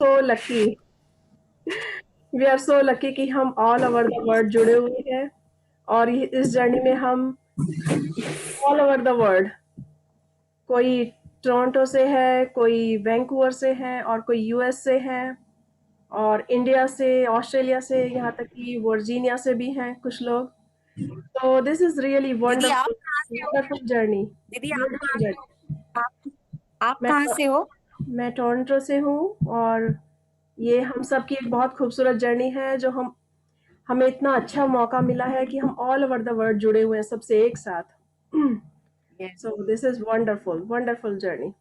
So lucky, we are so lucky कि हम all over the world जुड़े हुए हैं और इस जर्नी में हम ऑल ओवर द वर्ल्ड, कोई टोरंटो से है, कोई वैंकूवर से है और कोई यूएस से है और इंडिया से, ऑस्ट्रेलिया से, यहाँ तक कि वर्जीनिया से भी हैं कुछ लोग। तो दिस इज रियली दीदी आप वंडरफुल, कहाँ से हो? वंडरफुल जर्नी, दीदी आप ब्यूटीफुल कहाँ से हो? जर्नी। आप मैं कहाँ से हो? मैं टोरंटो से हूँ और ये हम सब की एक बहुत खूबसूरत जर्नी है जो हमें इतना अच्छा मौका मिला है कि हम ऑल ओवर द वर्ल्ड जुड़े हुए हैं सबसे एक साथ। Yes. So this is wonderful, wonderful journey.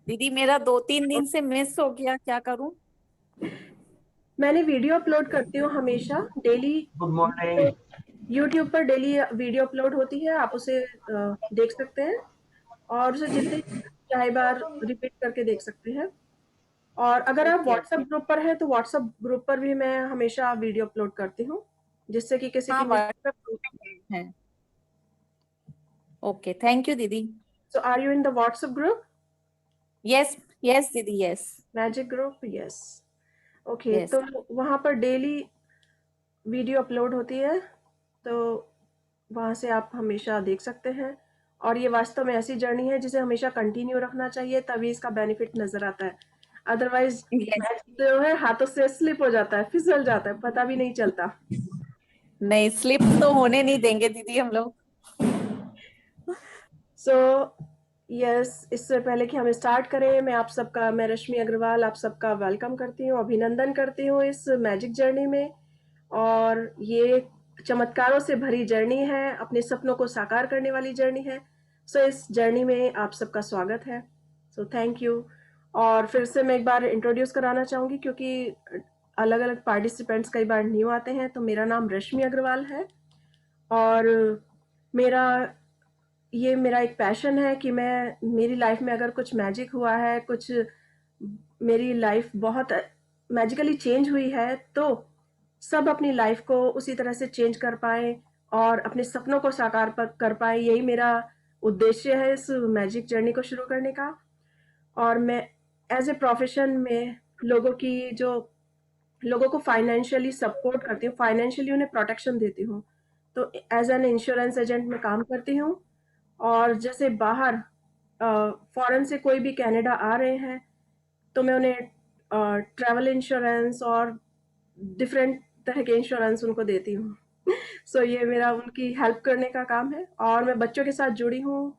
दीदी मेरा 2-3 दिन से मिस हो गया, क्या करूं? मैंने वीडियो अपलोड करती हूँ हमेशा, डेली। Good morning. यूट्यूब पर डेली वीडियो अपलोड होती है, आप उसे देख सकते हैं और उसे जितने चाहे बार रिपीट करके देख सकते हैं। और अगर आप ओके व्हाट्सएप ओके। ग्रुप पर हैं तो व्हाट्सएप ग्रुप पर भी मैं हमेशा वीडियो अपलोड करती हूँ, जिससे कि किसी हाँ की मिस। व्हाट्सएप ग्रुप है। ओके, थैंक यू दीदी। So are you in the WhatsApp group? Yes yes दीदी, yes magic group, yes. Okay, yes. तो वहाँ पर डेली वीडियो अपलोड होती है, तो वहाँ से आप हमेशा देख सकते हैं। और ये वास्तव में ऐसी जर्नी है जिसे हमेशा कंटिन्यू रखना चाहिए, तभी इसका बेनिफिट नजर आता है। Otherwise yes. मैजिक जो है हाथों से स्लिप हो जाता है, फिसल जाता है, पता भी नहीं चलता। नहीं, स्लिप तो होने नहीं देंगे दीदी हम लोग। सो यस, इससे पहले कि हम स्टार्ट करें, मैं रश्मि अग्रवाल आप सबका वेलकम करती हूँ, अभिनंदन करती हूँ इस मैजिक जर्नी में। और ये चमत्कारों से भरी जर्नी है, अपने सपनों को साकार करने वाली जर्नी है। सो इस जर्नी में आप सबका स्वागत है। सो थैंक यू। और फिर से मैं एक बार इंट्रोड्यूस कराना चाहूँगी, क्योंकि अलग अलग पार्टिसिपेंट्स कई बार न्यू आते हैं। तो मेरा नाम रश्मि अग्रवाल है और मेरा ये मेरा एक पैशन है कि मेरी लाइफ में अगर कुछ मैजिक हुआ है, कुछ मेरी लाइफ बहुत मैजिकली चेंज हुई है, तो सब अपनी लाइफ को उसी तरह से चेंज कर पाए और अपने सपनों को साकार कर पाए। यही मेरा उद्देश्य है इस मैजिक जर्नी को शुरू करने का। और मैं एज ए प्रोफेशन में लोगों की जो लोगों को फाइनेंशियली सपोर्ट करती हूँ, फाइनेंशियली उन्हें प्रोटेक्शन देती हूँ। तो एज एन इंश्योरेंस एजेंट में काम करती हूँ। और जैसे बाहर फॉरेन से कोई भी कनाडा आ रहे हैं, तो मैं उन्हें ट्रैवल इंश्योरेंस और डिफरेंट तरह के इंश्योरेंस उनको देती हूँ। सो ये मेरा उनकी हेल्प करने का काम है। और मैं बच्चों के साथ जुड़ी हूँ,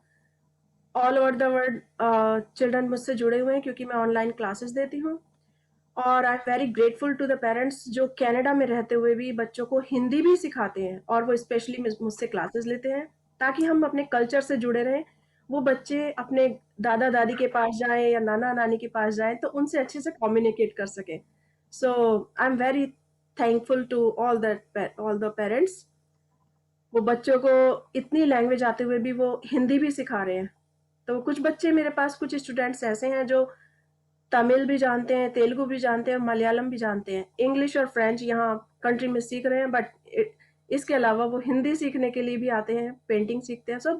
all over the world children मुझसे जुड़े हुए हैं क्योंकि मैं ऑनलाइन क्लासेस देती हूँ। और I am very grateful to the parents जो कनाडा में रहते हुए भी बच्चों को हिंदी भी सिखाते हैं और वो स्पेशली मुझसे क्लासेस लेते हैं, ताकि हम अपने कल्चर से जुड़े रहें। वो बच्चे अपने दादा दादी के पास जाएं या नाना नानी के पास जाएं तो उनसे अच्छे से कम्युनिकेट कर सकें। So I am very thankful to all the parents. वो बच्चों को इतनी लैंग्वेज आते हुए भी वो हिंदी भी सिखा रहे हैं। तो कुछ बच्चे मेरे पास, कुछ स्टूडेंट्स ऐसे हैं जो तमिल भी जानते हैं, तेलुगु भी जानते हैं, मलयालम भी जानते हैं, इंग्लिश और फ्रेंच यहाँ कंट्री में सीख रहे हैं। बट इसके अलावा वो हिंदी सीखने के लिए भी आते हैं, पेंटिंग सीखते हैं। So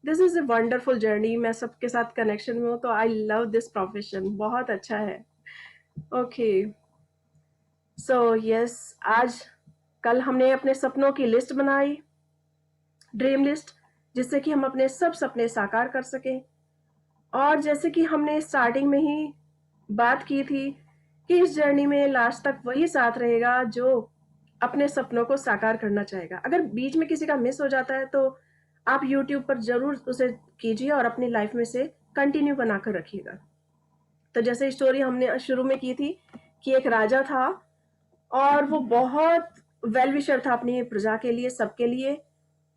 this is a wonderful journey. मैं सबके साथ कनेक्शन में हूँ, तो आई लव दिस प्रोफेशन, बहुत अच्छा है। ओके, सो यस, आज कल हमने अपने सपनों की लिस्ट बनाई, ड्रीम लिस्ट, जिससे कि हम अपने सब सपने साकार कर सकें। और जैसे कि हमने स्टार्टिंग में ही बात की थी कि इस जर्नी में लास्ट तक वही साथ रहेगा जो अपने सपनों को साकार करना चाहेगा। अगर बीच में किसी का मिस हो जाता है तो आप यूट्यूब पर जरूर उसे कीजिए और अपनी लाइफ में से कंटिन्यू बनाकर रखिएगा। तो जैसे स्टोरी हमने शुरू में की थी कि एक राजा था और वो बहुत वेल विशर था अपनी प्रजा के लिए, सबके लिए।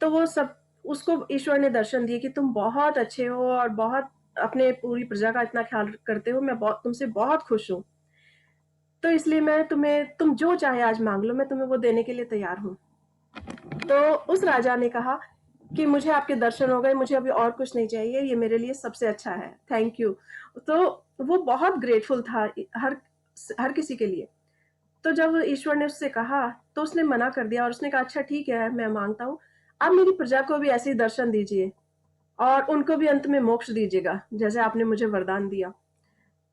तो वो सब उसको ईश्वर ने दर्शन दिए कि तुम बहुत अच्छे हो और बहुत अपने पूरी प्रजा का इतना ख्याल करते हो, मैं बहुत तुमसे बहुत खुश हूँ। तो इसलिए मैं तुम्हें, तुम जो चाहे आज मांग लो, मैं तुम्हें वो देने के लिए तैयार हूँ। तो उस राजा ने कहा कि मुझे आपके दर्शन हो गए, मुझे अभी और कुछ नहीं चाहिए, ये मेरे लिए सबसे अच्छा है, थैंक यू। तो वो बहुत ग्रेटफुल था हर हर किसी के लिए। तो जब ईश्वर ने उससे कहा तो उसने मना कर दिया और उसने कहा अच्छा ठीक है, मैं मांगता हूँ, आप मेरी प्रजा को भी ऐसे ही दर्शन दीजिए और उनको भी अंत में मोक्ष दीजिएगा जैसे आपने मुझे वरदान दिया।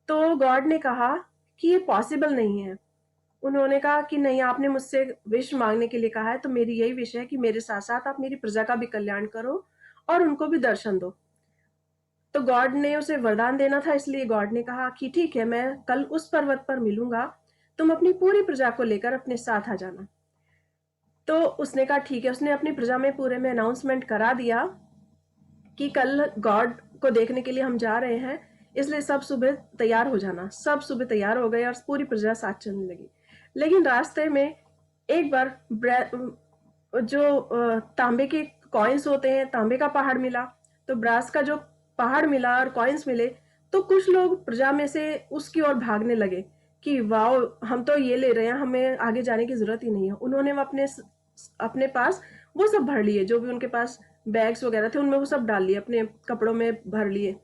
तो गॉड ने कहा कि ये पॉसिबल नहीं है। उन्होंने कहा कि नहीं, आपने मुझसे विश मांगने के लिए कहा है, तो मेरी यही विश है कि मेरे साथ साथ आप मेरी प्रजा का भी कल्याण करो और उनको भी दर्शन दो। तो गॉड ने उसे वरदान देना था, इसलिए गॉड ने कहा कि ठीक है, मैं कल उस पर्वत पर मिलूंगा, तुम अपनी पूरी प्रजा को लेकर अपने साथ आ जाना। तो उसने कहा ठीक है। उसने अपनी प्रजा में पूरे में अनाउंसमेंट करा दिया कि कल गॉड को देखने के लिए हम जा रहे हैं, इसलिए सब सुबह तैयार हो जाना। सब सुबह तैयार हो गए और पूरी प्रजा साथ चलने लगी। लेकिन रास्ते में एक बार जो तांबे के कॉइन्स होते हैं, तांबे का पहाड़ मिला। तो ब्रास का जो पहाड़ मिला और कॉइन्स मिले, तो कुछ लोग प्रजा में से उसकी ओर भागने लगे कि वाओ, हम तो ये ले रहे हैं, हमें आगे जाने की जरूरत ही नहीं है। उन्होंने वो अपने पास वो सब भर लिए, जो भी उनके पास बैग्स वगैरह थे उनमें वो सब डाल लिए, अपने कपड़ों में भर लिए।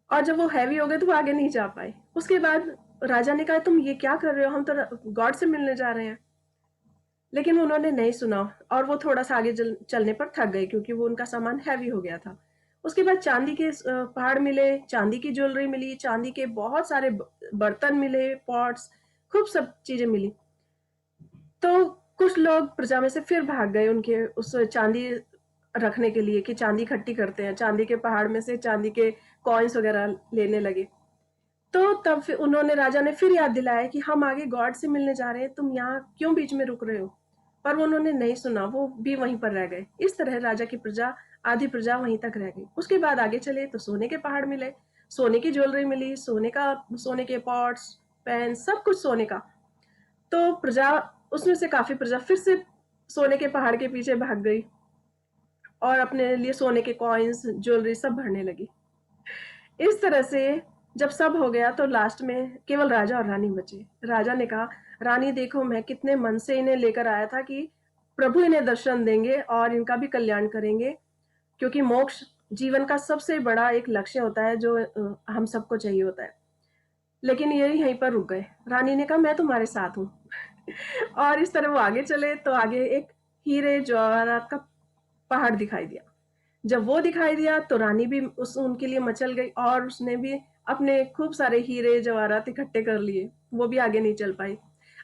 और जब वो हैवी हो गए तो वो आगे नहीं जा पाए। उसके बाद राजा ने कहा तुम ये क्या कर रहे हो, हम तो गॉड से मिलने जा रहे हैं। लेकिन उन्होंने नहीं सुना और वो थोड़ा सा आगे चलने पर थक गए, क्योंकि वो उनका सामान हैवी हो गया था। उसके बाद चांदी के पहाड़ मिले, चांदी की ज्वेलरी मिली, चांदी के बहुत सारे बर्तन मिले, पॉट्स, खूब सब चीजें मिली। तो कुछ लोग प्रजा में से फिर भाग गए उनके उस चांदी रखने के लिए, कि चांदी इकट्ठी करते हैं, चांदी के पहाड़ में से चांदी के कॉइन्स वगैरह लेने लगे। तो तब फिर उन्होंने, राजा ने फिर याद दिलाया कि हम आगे गॉड से मिलने जा रहे हैं, तुम यहाँ क्यों बीच में रुक रहे हो। पर वो उन्होंने नहीं सुना, वो भी वहीं पर रह गए। इस तरह राजा की प्रजा, आधी प्रजा वहीं तक रह गई। उसके बाद आगे चले तो सोने के पहाड़ मिले, सोने की ज्वेलरी मिली, सोने के पॉट्स, पेन, सब कुछ सोने का। तो प्रजा, उसमें से काफी प्रजा फिर से सोने के पहाड़ के पीछे भाग गई और अपने लिए सोने के कॉइन्स, ज्वेलरी सब भरने लगी। इस तरह से जब सब हो गया तो लास्ट में केवल राजा और रानी बचे। राजा ने कहा, रानी देखो, मैं कितने मन से इन्हें लेकर आया था कि प्रभु इन्हें दर्शन देंगे और इनका भी कल्याण करेंगे, क्योंकि मोक्ष जीवन का सबसे बड़ा एक लक्ष्य होता है जो हम सबको चाहिए होता है। लेकिन ये यहीं पर रुक गए। रानी ने कहा मैं तुम्हारे साथ हूँ। और इस तरह वो आगे चले तो आगे एक हीरे जवाहरात का पहाड़ दिखाई दिया। जब वो दिखाई दिया तो रानी भी उस उनके लिए मचल गई और उसने भी अपने खूब सारे हीरे जवाहरात इकट्ठे कर लिए। वो भी आगे नहीं चल पाई।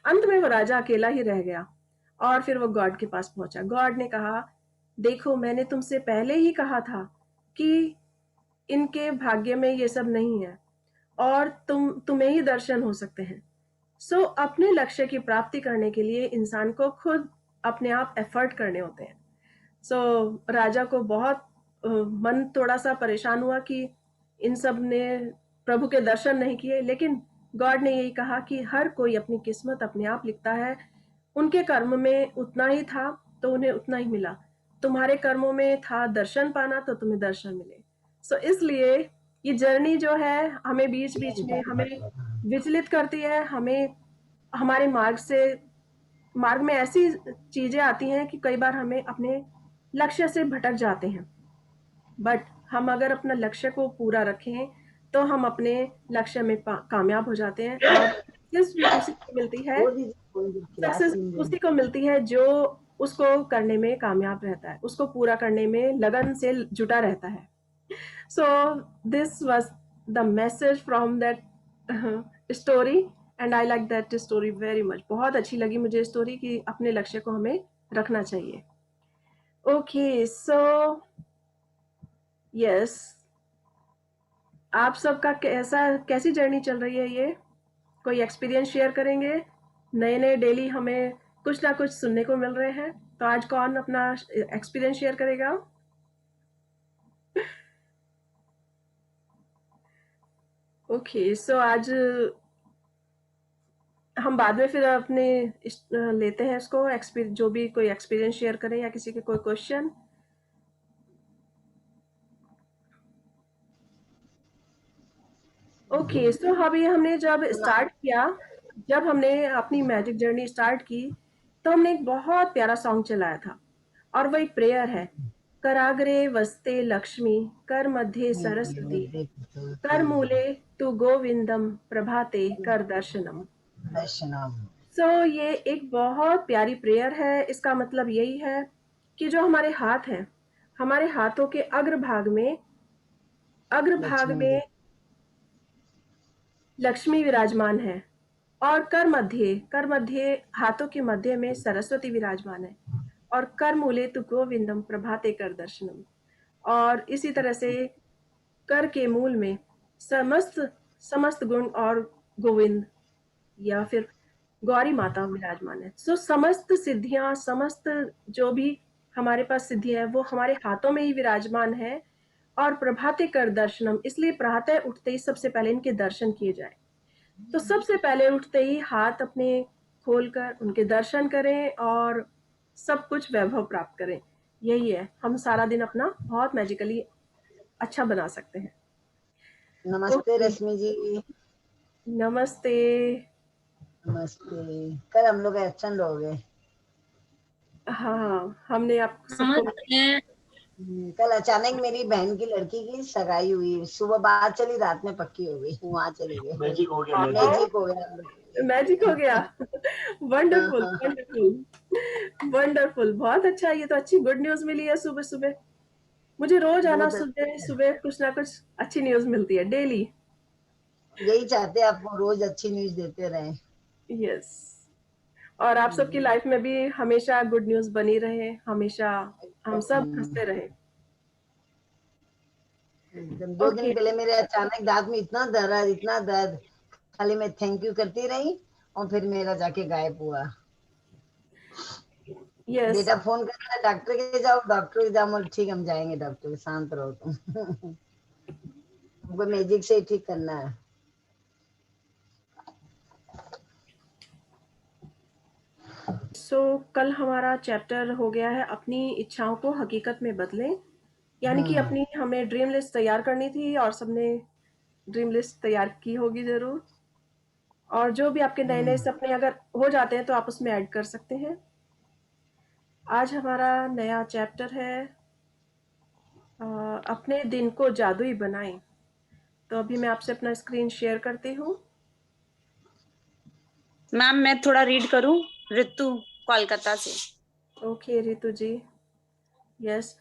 अंत में वो राजा अकेला ही रह गया और फिर वो गॉड के पास पहुंचा। गॉड ने कहा, देखो, मैंने तुमसे पहले ही कहा था कि इनके भाग्य में ये सब नहीं है और तुम्हें ही दर्शन हो सकते हैं। सो अपने लक्ष्य की प्राप्ति करने के लिए इंसान को खुद अपने आप एफर्ट करने होते हैं। राजा को बहुत मन थोड़ा सा परेशान हुआ कि इन सब ने प्रभु के दर्शन नहीं किए। लेकिन गॉड ने यही कहा कि हर कोई अपनी किस्मत अपने आप लिखता है। उनके कर्म में उतना ही था तो उन्हें उतना ही मिला। तुम्हारे कर्मों में था दर्शन पाना तो तुम्हें दर्शन मिले। इसलिए ये जर्नी जो है हमें बीच बीच में हमें विचलित करती है। हमें हमारे मार्ग में ऐसी चीजें आती हैं कि कई बार हमें अपने लक्ष्य से भटक जाते हैं। बट हम अगर अपना लक्ष्य को पूरा रखें तो हम अपने लक्ष्य में कामयाब हो जाते हैं। और सक्सेस भी उसी को मिलती है, सक्सेस उसी को मिलती है जो उसको करने में कामयाब रहता है, उसको पूरा करने में लगन से जुटा रहता है। So this was the message from that story and I like that story very much. बहुत अच्छी लगी मुझे स्टोरी कि अपने लक्ष्य को हमें रखना चाहिए। ओके, सो यस, आप सबका कैसी जर्नी चल रही है? ये कोई एक्सपीरियंस शेयर करेंगे? नए नए डेली हमें कुछ ना कुछ सुनने को मिल रहे हैं, तो आज कौन अपना एक्सपीरियंस शेयर करेगा? ओके, सो आज हम बाद में फिर अपने लेते हैं इसको, जो भी कोई एक्सपीरियंस शेयर करें या किसी के कोई क्वेश्चन। ओके, सो अभी हमने जब हमने अपनी मैजिक जर्नी स्टार्ट की, तो हमने एक बहुत प्यारा सॉन्ग चलाया था और वो एक प्रेयर है। कराग्रे वस्ते लक्ष्मी, कर मध्य सरस्वती, कर मूले तू गोविंदम, प्रभाते कर दर्शनम। ये एक बहुत प्यारी प्रेयर है। इसका मतलब यही है कि जो हमारे हाथ हैं, हमारे हाथों के अग्रभाग में लक्ष्मी विराजमान है। और कर मध्य हाथों के मध्य में सरस्वती विराजमान है। और कर मूले तु गोविंदम प्रभाते कर दर्शनम। और इसी तरह से कर के मूल में समस्त समस्त गुण और गोविंद या फिर गौरी माता विराजमान है। सो समस्त सिद्धियां, समस्त जो भी हमारे पास सिद्धि है वो हमारे हाथों में ही विराजमान है। और प्रभाते कर दर्शनम, इसलिए प्रातः उठते ही सबसे पहले इनके दर्शन किए जाए। तो सबसे पहले उठते ही हाथ अपने खोलकर उनके दर्शन करें और सब कुछ वैभव प्राप्त करें। यही है, हम सारा दिन अपना बहुत मैजिकली अच्छा बना सकते हैं। नमस्ते ओके, रश्मि जी। नमस्ते। नमस्ते। कल हम लोग एब्सेंट हो गए। हाँ, हमने आप सबको कल अचानक मेरी बहन की लड़की की सगाई हुई, सुबह बात चली, रात में पक्की हो गई, वहां चले गए। मैजिक हो गया, मैजिक हो गया हम लोग के लिए। मैजिक हो गया। वंडरफुल, हाँ, वंडरफुल, वंडरफुल, बहुत अच्छा। ये तो अच्छी गुड न्यूज मिली है सुबह सुबह। मुझे रोज आना, बहुत सुबह सुबह कुछ ना कुछ अच्छी न्यूज मिलती है डेली। यही चाहते हैं, आपको रोज अच्छी न्यूज देते रहे। यस। और आप सबकी लाइफ में भी हमेशा गुड न्यूज बनी रहे, हमेशा हम सब हंसते रहे। एकदम 2 दिन ओके। पहले मेरे अचानक दांत में इतना दर्द, इतना दर्द, खाली मैं थैंक यू करती रही और फिर मेरा जाके गायब हुआ। यस। बेटा फोन करता है, डॉक्टर के जाओ, डॉक्टर के जाओ, बोले ठीक हम जाएंगे डॉक्टर, शांत रहो तुम। हमको मैजिक से ही ठीक करना है। सो कल हमारा चैप्टर हो गया है अपनी इच्छाओं को हकीकत में बदलें। यानी कि अपनी हमें ड्रीम लिस्ट तैयार करनी थी और सबने ड्रीम लिस्ट तैयार की होगी जरूर। और जो भी आपके नए नए सपने अगर हो जाते हैं तो आप उसमें ऐड कर सकते हैं। आज हमारा नया चैप्टर है अपने दिन को जादुई बनाएं। तो अभी मैं आपसे अपना स्क्रीन शेयर करती हूँ। मैम मैं थोड़ा रीड करूं। ऋतु कोलकाता से। ओके रितु जी। यस।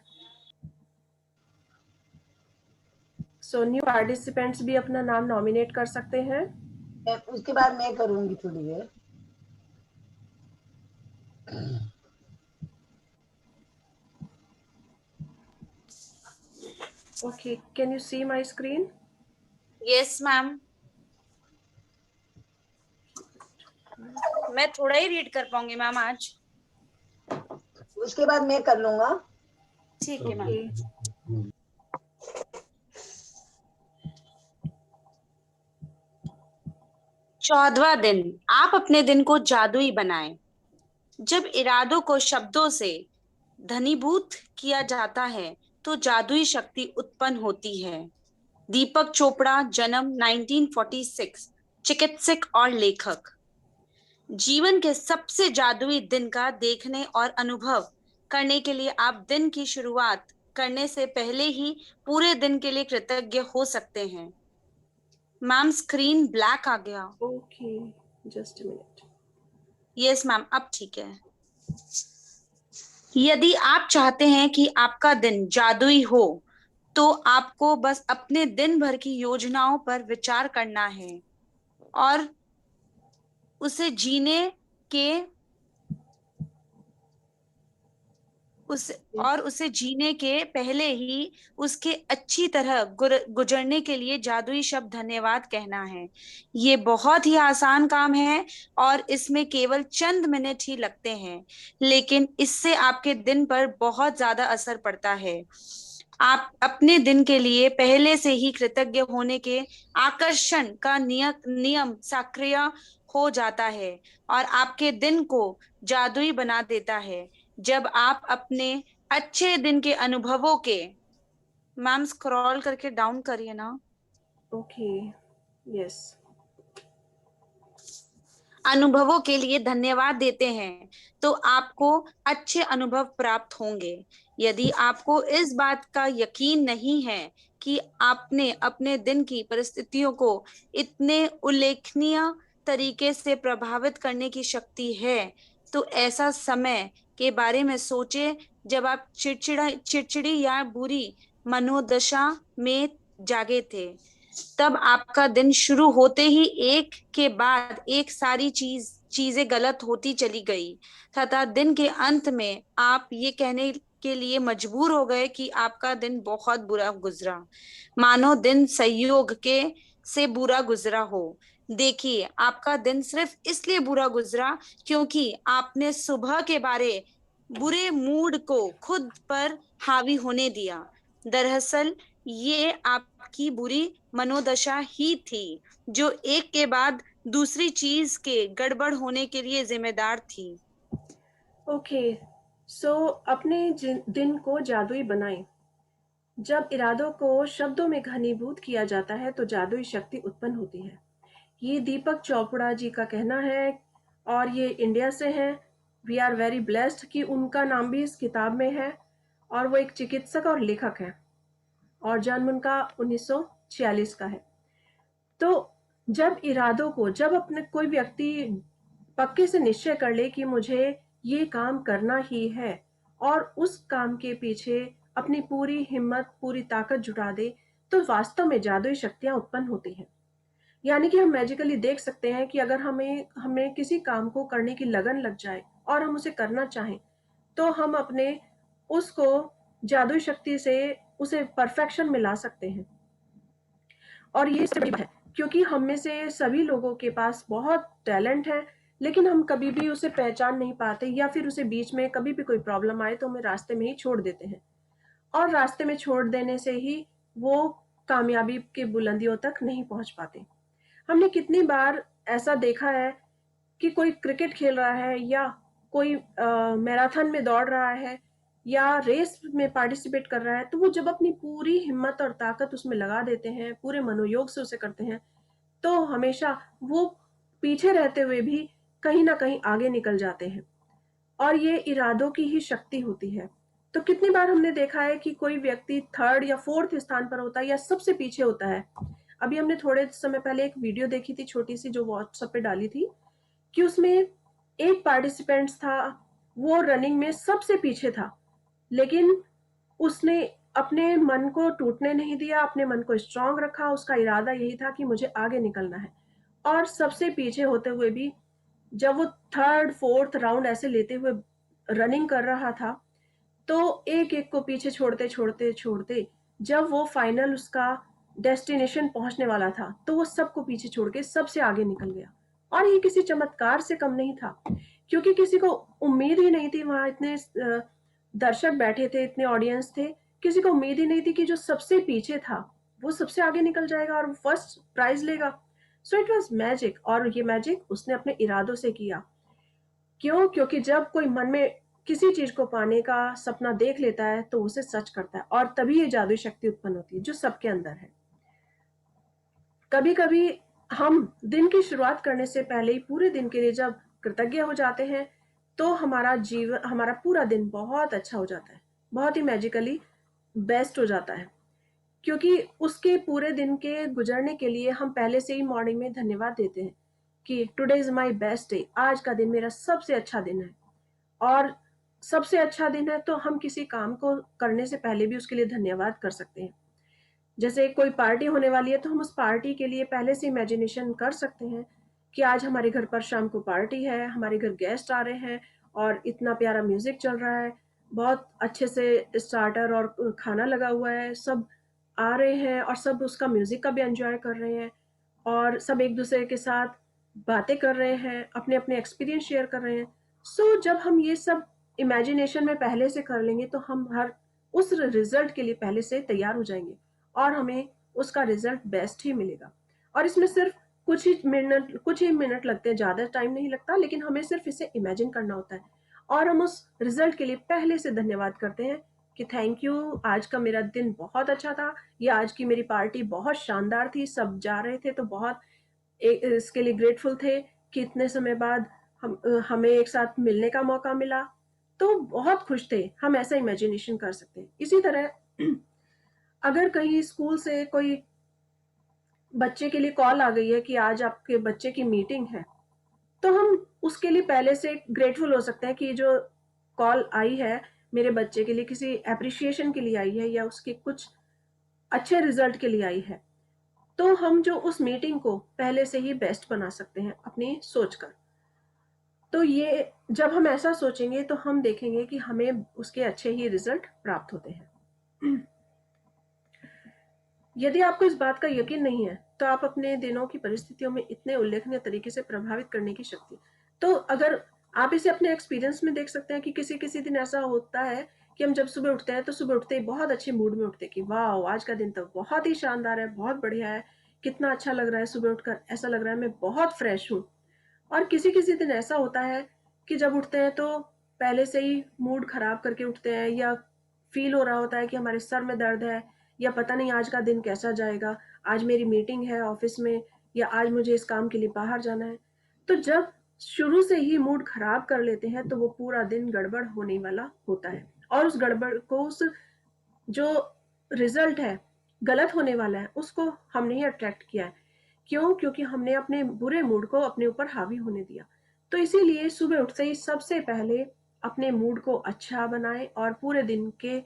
सो न्यू पार्टिसिपेंट्स भी अपना नाम नॉमिनेट कर सकते हैं। उसके बाद मैं करूंगी थोड़ी देर। Okay, can you see my screen? Yes ma'am, मैं थोड़ा ही रीड कर पाऊंगी मैम आज। उसके बाद मैं कर लूंगा। ठीक है ओके। मैम। 14वां दिन, आप अपने दिन को जादुई बनाएं। जब इरादों को शब्दों से घनीभूत किया जाता है तो जादुई शक्ति उत्पन्न होती है। दीपक चोपड़ा, जन्म 1946, चिकित्सक और लेखक। जीवन के सबसे जादुई दिन का देखने और अनुभव करने के लिए आप दिन की शुरुआत करने से पहले ही पूरे दिन के लिए कृतज्ञ हो सकते हैं। मैम स्क्रीन ब्लैक आ गया। Okay, just a minute. Yes ma'am, अब ठीक है। यदि आप चाहते हैं कि आपका दिन जादुई हो तो आपको बस अपने दिन भर की योजनाओं पर विचार करना है और उसे जीने के उसे जीने के पहले ही उसके अच्छी तरह गुजरने के लिए जादुई शब्द धन्यवाद कहना है। ये बहुत ही आसान काम है और इसमें केवल चंद मिनट ही लगते हैं, लेकिन इससे आपके दिन पर बहुत ज्यादा असर पड़ता है। आप अपने दिन के लिए पहले से ही कृतज्ञ होने के आकर्षण का नियम सक्रिय हो जाता है और आपके दिन को जादुई बना देता है। जब आप अपने अच्छे दिन के अनुभवों के, मैम स्क्रॉल करके डाउन करिए ना। ओके। यस। अनुभवों के लिए धन्यवाद देते हैं तो आपको अच्छे अनुभव प्राप्त होंगे। यदि आपको इस बात का यकीन नहीं है कि आपने अपने दिन की परिस्थितियों को इतने उल्लेखनीय तरीके से प्रभावित करने की शक्ति है तो ऐसा समय के बारे में सोचे जब आप चिड़चिड़ी या बुरी मनोदशा में जागे थे। तब आपका दिन शुरू होते ही एक के बाद एक सारी चीजें गलत होती चली गई तथा दिन के अंत में आप ये कहने के लिए मजबूर हो गए कि आपका दिन बहुत बुरा गुजरा, मानो दिन संयोग के से बुरा गुजरा हो। देखिए, आपका दिन सिर्फ इसलिए बुरा गुजरा क्योंकि आपने सुबह के बारे बुरे मूड को खुद पर हावी होने दिया। दरअसल ये आपकी बुरी मनोदशा ही थी जो एक के बाद दूसरी चीज के गड़बड़ होने के लिए जिम्मेदार थी। ओके, सो अपने दिन को जादुई बनाएं। जब इरादों को शब्दों में घनीभूत किया जाता है तो जादुई शक्ति उत्पन्न होती है। ये दीपक चोपड़ा जी का कहना है और ये इंडिया से हैं। वी आर वेरी ब्लेस्ड कि उनका नाम भी इस किताब में है और वो एक चिकित्सक और लेखक हैं और जन्म उनका 1946 का है। तो जब अपने कोई व्यक्ति पक्के से निश्चय कर ले कि मुझे ये काम करना ही है और उस काम के पीछे अपनी पूरी हिम्मत, पूरी ताकत जुटा दे, तो वास्तव में जादुई शक्तियां उत्पन्न होती हैं। यानी कि हम मैजिकली देख सकते हैं कि अगर हमें किसी काम को करने की लगन लग जाए और हम उसे करना चाहें, तो हम अपने उसको जादुई शक्ति से उसे परफेक्शन में ला सकते हैं। और ये इससे बड़ी बात है क्योंकि हम में से सभी लोगों के पास बहुत टैलेंट है, लेकिन हम कभी भी उसे पहचान नहीं पाते या फिर उसे बीच में कभी भी कोई प्रॉब्लम आए तो हमें रास्ते में ही छोड़ देते हैं और रास्ते में छोड़ देने से ही वो कामयाबी की बुलंदियों तक नहीं पहुंच पाते। हमने कितनी बार ऐसा देखा है कि कोई क्रिकेट खेल रहा है या कोई मैराथन में दौड़ रहा है या रेस में पार्टिसिपेट कर रहा है, तो वो जब अपनी पूरी हिम्मत और ताकत उसमें लगा देते हैं, पूरे मनोयोग से उसे करते हैं, तो हमेशा वो पीछे रहते हुए भी कहीं ना कहीं आगे निकल जाते हैं। और ये इरादों की ही शक्ति होती है। तो कितनी बार हमने देखा है कि कोई व्यक्ति थर्ड या फोर्थ स्थान पर होता है या सबसे पीछे होता है। अभी हमने थोड़े समय पहले एक वीडियो देखी थी छोटी सी, जो व्हाट्सएप पे डाली थी, कि उसमें एक पार्टिसिपेंट था, वो रनिंग में सबसे पीछे था, लेकिन उसने अपने मन को टूटने नहीं दिया, अपने मन को स्ट्रांग रखा। उसका इरादा यही था कि मुझे आगे निकलना है। और सबसे पीछे होते हुए भी जब वो थर्ड फोर्थ राउंड ऐसे लेते हुए रनिंग कर रहा था, तो एक एक को पीछे छोड़ते छोड़ते छोड़ते जब वो फाइनल उसका डेस्टिनेशन पहुंचने वाला था, तो वो सबको पीछे छोड़ के सबसे आगे निकल गया। और ये किसी चमत्कार से कम नहीं था, क्योंकि किसी को उम्मीद ही नहीं थी। वहां इतने दर्शक बैठे थे, इतने ऑडियंस थे, किसी को उम्मीद ही नहीं थी कि जो सबसे पीछे था वो सबसे आगे निकल जाएगा और फर्स्ट प्राइज लेगा। सो इट वॉज मैजिक, और ये मैजिक उसने अपने इरादों से किया। क्यों? क्योंकि जब कोई मन में किसी चीज को पाने का सपना देख लेता है तो उसे सच करता है, और तभी ये जादुई शक्ति उत्पन्न होती है जो सबके अंदर है। कभी कभी हम दिन की शुरुआत करने से पहले ही पूरे दिन के लिए जब कृतज्ञ हो जाते हैं, तो हमारा पूरा दिन बहुत अच्छा हो जाता है, बहुत ही मैजिकली बेस्ट हो जाता है। क्योंकि उसके पूरे दिन के गुजरने के लिए हम पहले से ही मॉर्निंग में धन्यवाद देते हैं कि today is my best day, आज का दिन मेरा सबसे अच्छा दिन है। और सबसे अच्छा दिन है तो हम किसी काम को करने से पहले भी उसके लिए धन्यवाद कर सकते हैं। जैसे कोई पार्टी होने वाली है तो हम उस पार्टी के लिए पहले से इमेजिनेशन कर सकते हैं कि आज हमारे घर पर शाम को पार्टी है, हमारे घर गेस्ट आ रहे हैं और इतना प्यारा म्यूजिक चल रहा है, बहुत अच्छे से स्टार्टर और खाना लगा हुआ है, सब आ रहे हैं और सब उसका म्यूजिक का भी एंजॉय कर रहे हैं और सब एक दूसरे के साथ बातें कर रहे हैं, अपने अपने एक्सपीरियंस शेयर कर रहे हैं। सो जब हम ये सब इमेजिनेशन में पहले से कर लेंगे तो हम हर उस रिजल्ट के लिए पहले से तैयार हो जाएंगे और हमें उसका रिजल्ट बेस्ट ही मिलेगा। और इसमें सिर्फ कुछ ही मिनट लगते हैं, ज़्यादा टाइम नहीं लगता, लेकिन हमें सिर्फ इसे इमेजिन करना होता है और हम उस रिजल्ट के लिए पहले से धन्यवाद करते हैं कि थैंक यू, आज का मेरा दिन बहुत अच्छा था, या आज की मेरी पार्टी बहुत शानदार थी, सब जा रहे थे तो बहुत इसके लिए ग्रेटफुल थे कि इतने समय बाद हमें एक साथ मिलने का मौका मिला, तो बहुत खुश थे। हम ऐसा इमेजिनेशन कर सकते हैं। इसी तरह अगर कहीं स्कूल से कोई बच्चे के लिए कॉल आ गई है कि आज आपके बच्चे की मीटिंग है, तो हम उसके लिए पहले से ग्रेटफुल हो सकते हैं कि जो कॉल आई है मेरे बच्चे के लिए किसी एप्रिसिएशन के लिए आई है या उसके कुछ अच्छे रिजल्ट के लिए आई है। तो हम जो उस मीटिंग को पहले से ही बेस्ट बना सकते हैं अपनी सोच कर। तो ये जब हम ऐसा सोचेंगे तो हम देखेंगे कि हमें उसके अच्छे ही रिजल्ट प्राप्त होते हैं। यदि आपको इस बात का यकीन नहीं है तो आप अपने दिनों की परिस्थितियों में इतने उल्लेखनीय तरीके से प्रभावित करने की शक्ति, तो अगर आप इसे अपने एक्सपीरियंस में देख सकते हैं कि किसी किसी दिन ऐसा होता है कि हम जब सुबह उठते हैं तो सुबह उठते ही बहुत अच्छे मूड में उठते हैं कि वाह आज का दिन तो बहुत ही शानदार है, बहुत बढ़िया है, कितना अच्छा लग रहा है, सुबह उठकर ऐसा लग रहा है मैं बहुत फ्रेश हूँ। और किसी किसी दिन ऐसा होता है कि जब उठते हैं तो पहले से ही मूड खराब करके उठते हैं, या फील हो रहा होता है कि हमारे सर में दर्द है, या पता नहीं आज का दिन कैसा जाएगा, आज मेरी मीटिंग है ऑफिस में, या आज मुझे इस काम के लिए बाहर जाना है। तो जब शुरू से ही मूड खराब कर लेते हैं तो वो पूरा दिन गड़बड़ होने वाला होता है, और उस गड़बड़ को, उस जो रिजल्ट है गलत होने वाला है, उसको हमने ही अट्रैक्ट किया है। क्यों? क्योंकि हमने अपने बुरे मूड को अपने ऊपर हावी होने दिया। तो इसीलिए सुबह उठते ही सबसे पहले अपने मूड को अच्छा बनाएं, और पूरे दिन के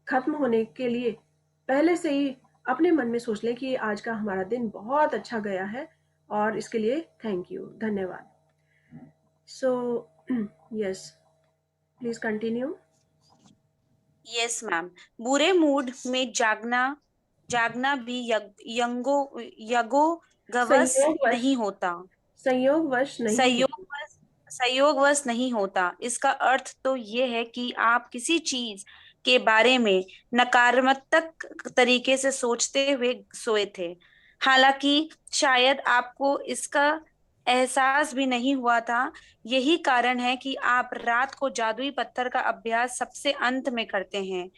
खत्म होने के लिए पहले से ही अपने मन में सोच लें कि आज का हमारा दिन बहुत अच्छा गया है, और इसके लिए थैंक यू, धन्यवाद। So yes, please continue. Yes ma'am. बुरे मूड में जागना जागना भी यगो गवस संयोगवश, नहीं होता। संयोगवश नहीं होती। संयोगवश संयोगवश नहीं होता, इसका अर्थ तो ये है कि आप किसी चीज के बारे में नकारात्मक तरीके से सोचते हुए सोए थे, हालांकि शायद आपको इसका एहसास भी नहीं हुआ था। यही कारण है कि आप रात को जादुई पत्थर का अभ्यास सबसे अंत में करते हैं,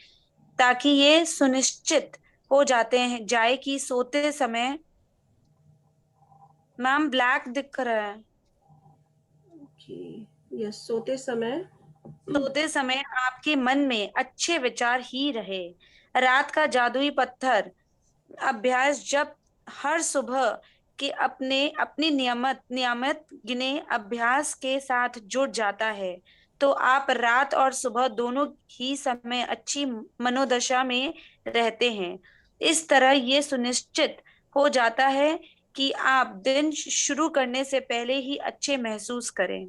ताकि ये सुनिश्चित हो जाए कि सोते समय, मैम ब्लैक दिख रहा है, ओके, यस, सोते समय आपके मन में अच्छे विचार ही रहे। रात का जादुई पत्थर अभ्यास जब हर सुबह के अपने अपनी नियमित नियमित गिने अभ्यास के साथ जुड़ जाता है, तो आप रात और सुबह दोनों ही समय अच्छी मनोदशा में रहते हैं। इस तरह ये सुनिश्चित हो जाता है कि आप दिन शुरू करने से पहले ही अच्छे महसूस करें।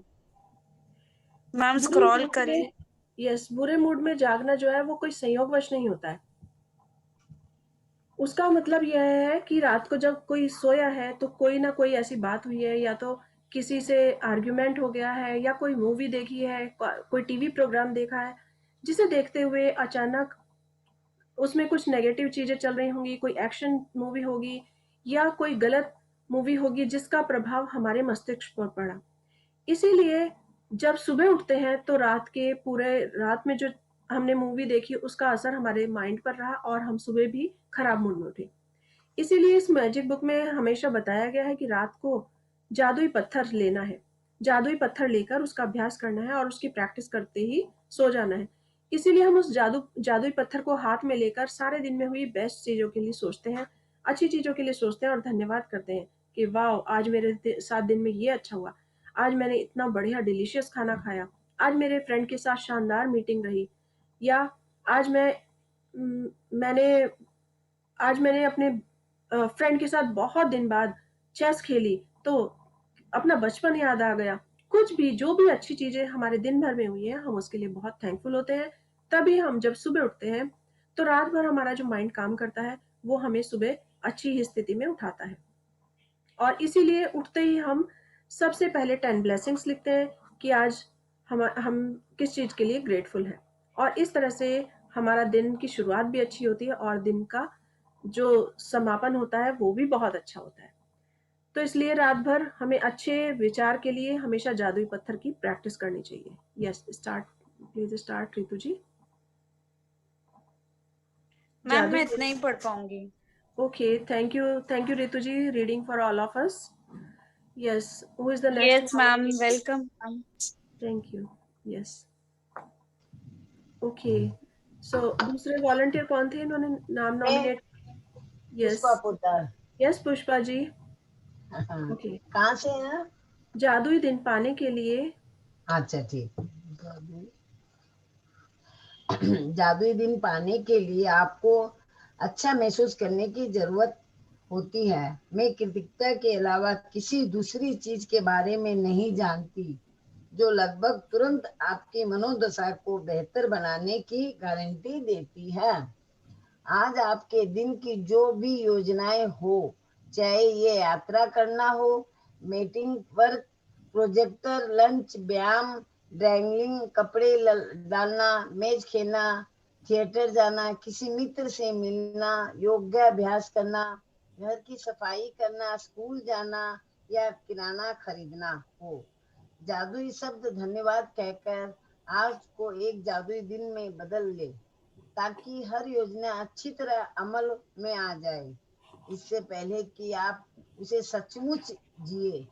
मैम बुरे स्क्रॉल मूड करें। में, यस, बुरे मूड में जागना जो है वो कोई संयोगवश नहीं होता है। उसका मतलब यह है कि रात को जब कोई सोया है तो कोई ना कोई ऐसी बात हुई है, या तो किसी से आर्ग्यूमेंट हो गया है, या कोई मूवी देखी है, कोई टीवी प्रोग्राम देखा है, जिसे देखते हुए अचानक उसमें कुछ नेगेटिव चीजें चल रही होंगी, कोई एक्शन मूवी होगी, या कोई गलत मूवी होगी जिसका प्रभाव हमारे मस्तिष्क पर पड़ा। इसीलिए जब सुबह उठते हैं तो रात के पूरे रात में जो हमने मूवी देखी उसका असर हमारे माइंड पर रहा, और हम सुबह भी खराब मूड में उठे। इसीलिए इस मैजिक बुक में हमेशा बताया गया है कि रात को जादुई पत्थर लेना है, जादुई पत्थर लेकर उसका अभ्यास करना है, और उसकी प्रैक्टिस करते ही सो जाना है। इसीलिए हम उस जादुई पत्थर को हाथ में लेकर सारे दिन में हुई बेस्ट चीजों के लिए सोचते हैं, अच्छी चीजों के लिए सोचते हैं, और धन्यवाद करते हैं कि वाह आज मेरे साथ दिन में ये अच्छा हुआ, आज मैंने इतना बढ़िया डिलीशियस खाना खाया, आज मेरे फ्रेंड के साथ शानदार मीटिंग रही, या आज मैंने अपने फ्रेंड के साथ बहुत दिन बाद चेस खेली, तो अपना बचपन याद आ गया। कुछ भी, जो भी अच्छी चीजें हमारे दिन भर में हुई है, हम उसके लिए बहुत थैंकफुल होते हैं। तभी हम जब सुबह उठते हैं तो रात भर हमारा जो माइंड काम करता है वो हमें सुबह अच्छी ही स्थिति में उठाता है। और इसीलिए उठते ही हम सबसे पहले 10 ब्लेसिंग्स लिखते हैं कि आज हम किस चीज के लिए ग्रेटफुल हैं, और इस तरह से हमारा दिन की शुरुआत भी अच्छी होती है, और दिन का जो समापन होता है वो भी बहुत अच्छा होता है। तो इसलिए रात भर हमें अच्छे विचार के लिए हमेशा जादुई पत्थर की प्रैक्टिस करनी चाहिए। Yes, start, please start Ritu ji. Ma'am मैं जादुई, इतना ही पढ़ पाऊंगी। Okay, thank you Ritu ji, reading for all of us. Yes, who is the next yes ma'am, volunteer? Welcome. Thank you. Yes, okay, so दूसरे वॉलंटियर कौन थे, इन्होंने नाम मैं नॉमिनेट? यस, पुष्पा पुत्र। यस पुष्पा जी। हाँ, ओके, कहाँ से है? जादुई दिन पाने के लिए, अच्छा ठीक। जादुई दिन पाने के लिए आपको अच्छा महसूस करने की जरूरत होती है। मैं कृतज्ञता के अलावा किसी दूसरी चीज के बारे में नहीं जानती जो लगभग तुरंत आपकी मनोदशा को बेहतर बनाने की गारंटी देती है। आज आपके दिन की जो भी योजनाएं हो, चाहे ये यात्रा करना हो, मीटिंग, वर्क, प्रोजेक्टर, लंच, व्यायाम, ड्राइंग, कपड़े डालना, मैच खेलना, थिएटर जाना, किसी मित्र से मिलना, योगाभ्यास करना, घर की सफाई करना, स्कूल जाना या किराना खरीदना हो, जादुई शब्द धन्यवाद कहकर आज को एक जादुई दिन में बदल ले, ताकि हर योजना अच्छी तरह अमल में आ जाए इससे पहले कि आप उसे सचमुच जिए।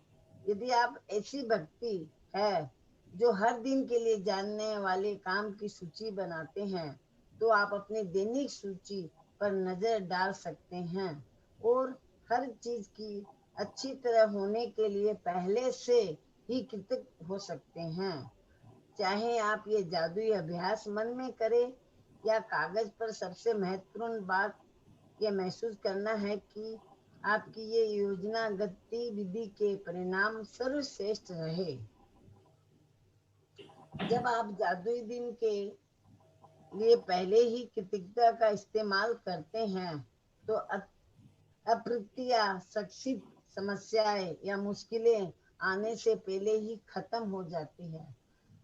यदि आप ऐसी व्यक्ति है जो हर दिन के लिए जानने वाले काम की सूची बनाते हैं, तो आप अपनी दैनिक सूची पर नजर डाल सकते हैं और हर चीज की अच्छी तरह होने के लिए पहले से ही कृतज्ञ हो सकते हैं। चाहे आप ये जादुई अभ्यास मन में करें या कागज पर, सबसे महत्वपूर्ण बात यह महसूस करना है कि आपकी ये योजना गतिविधि के परिणाम सर्वश्रेष्ठ रहे। जब आप जादुई दिन के लिए पहले ही कृतज्ञता का इस्तेमाल करते हैं, तो अप्रत्याशित समस्याएं या मुश्किलें आने से पहले ही खत्म हो जाती है।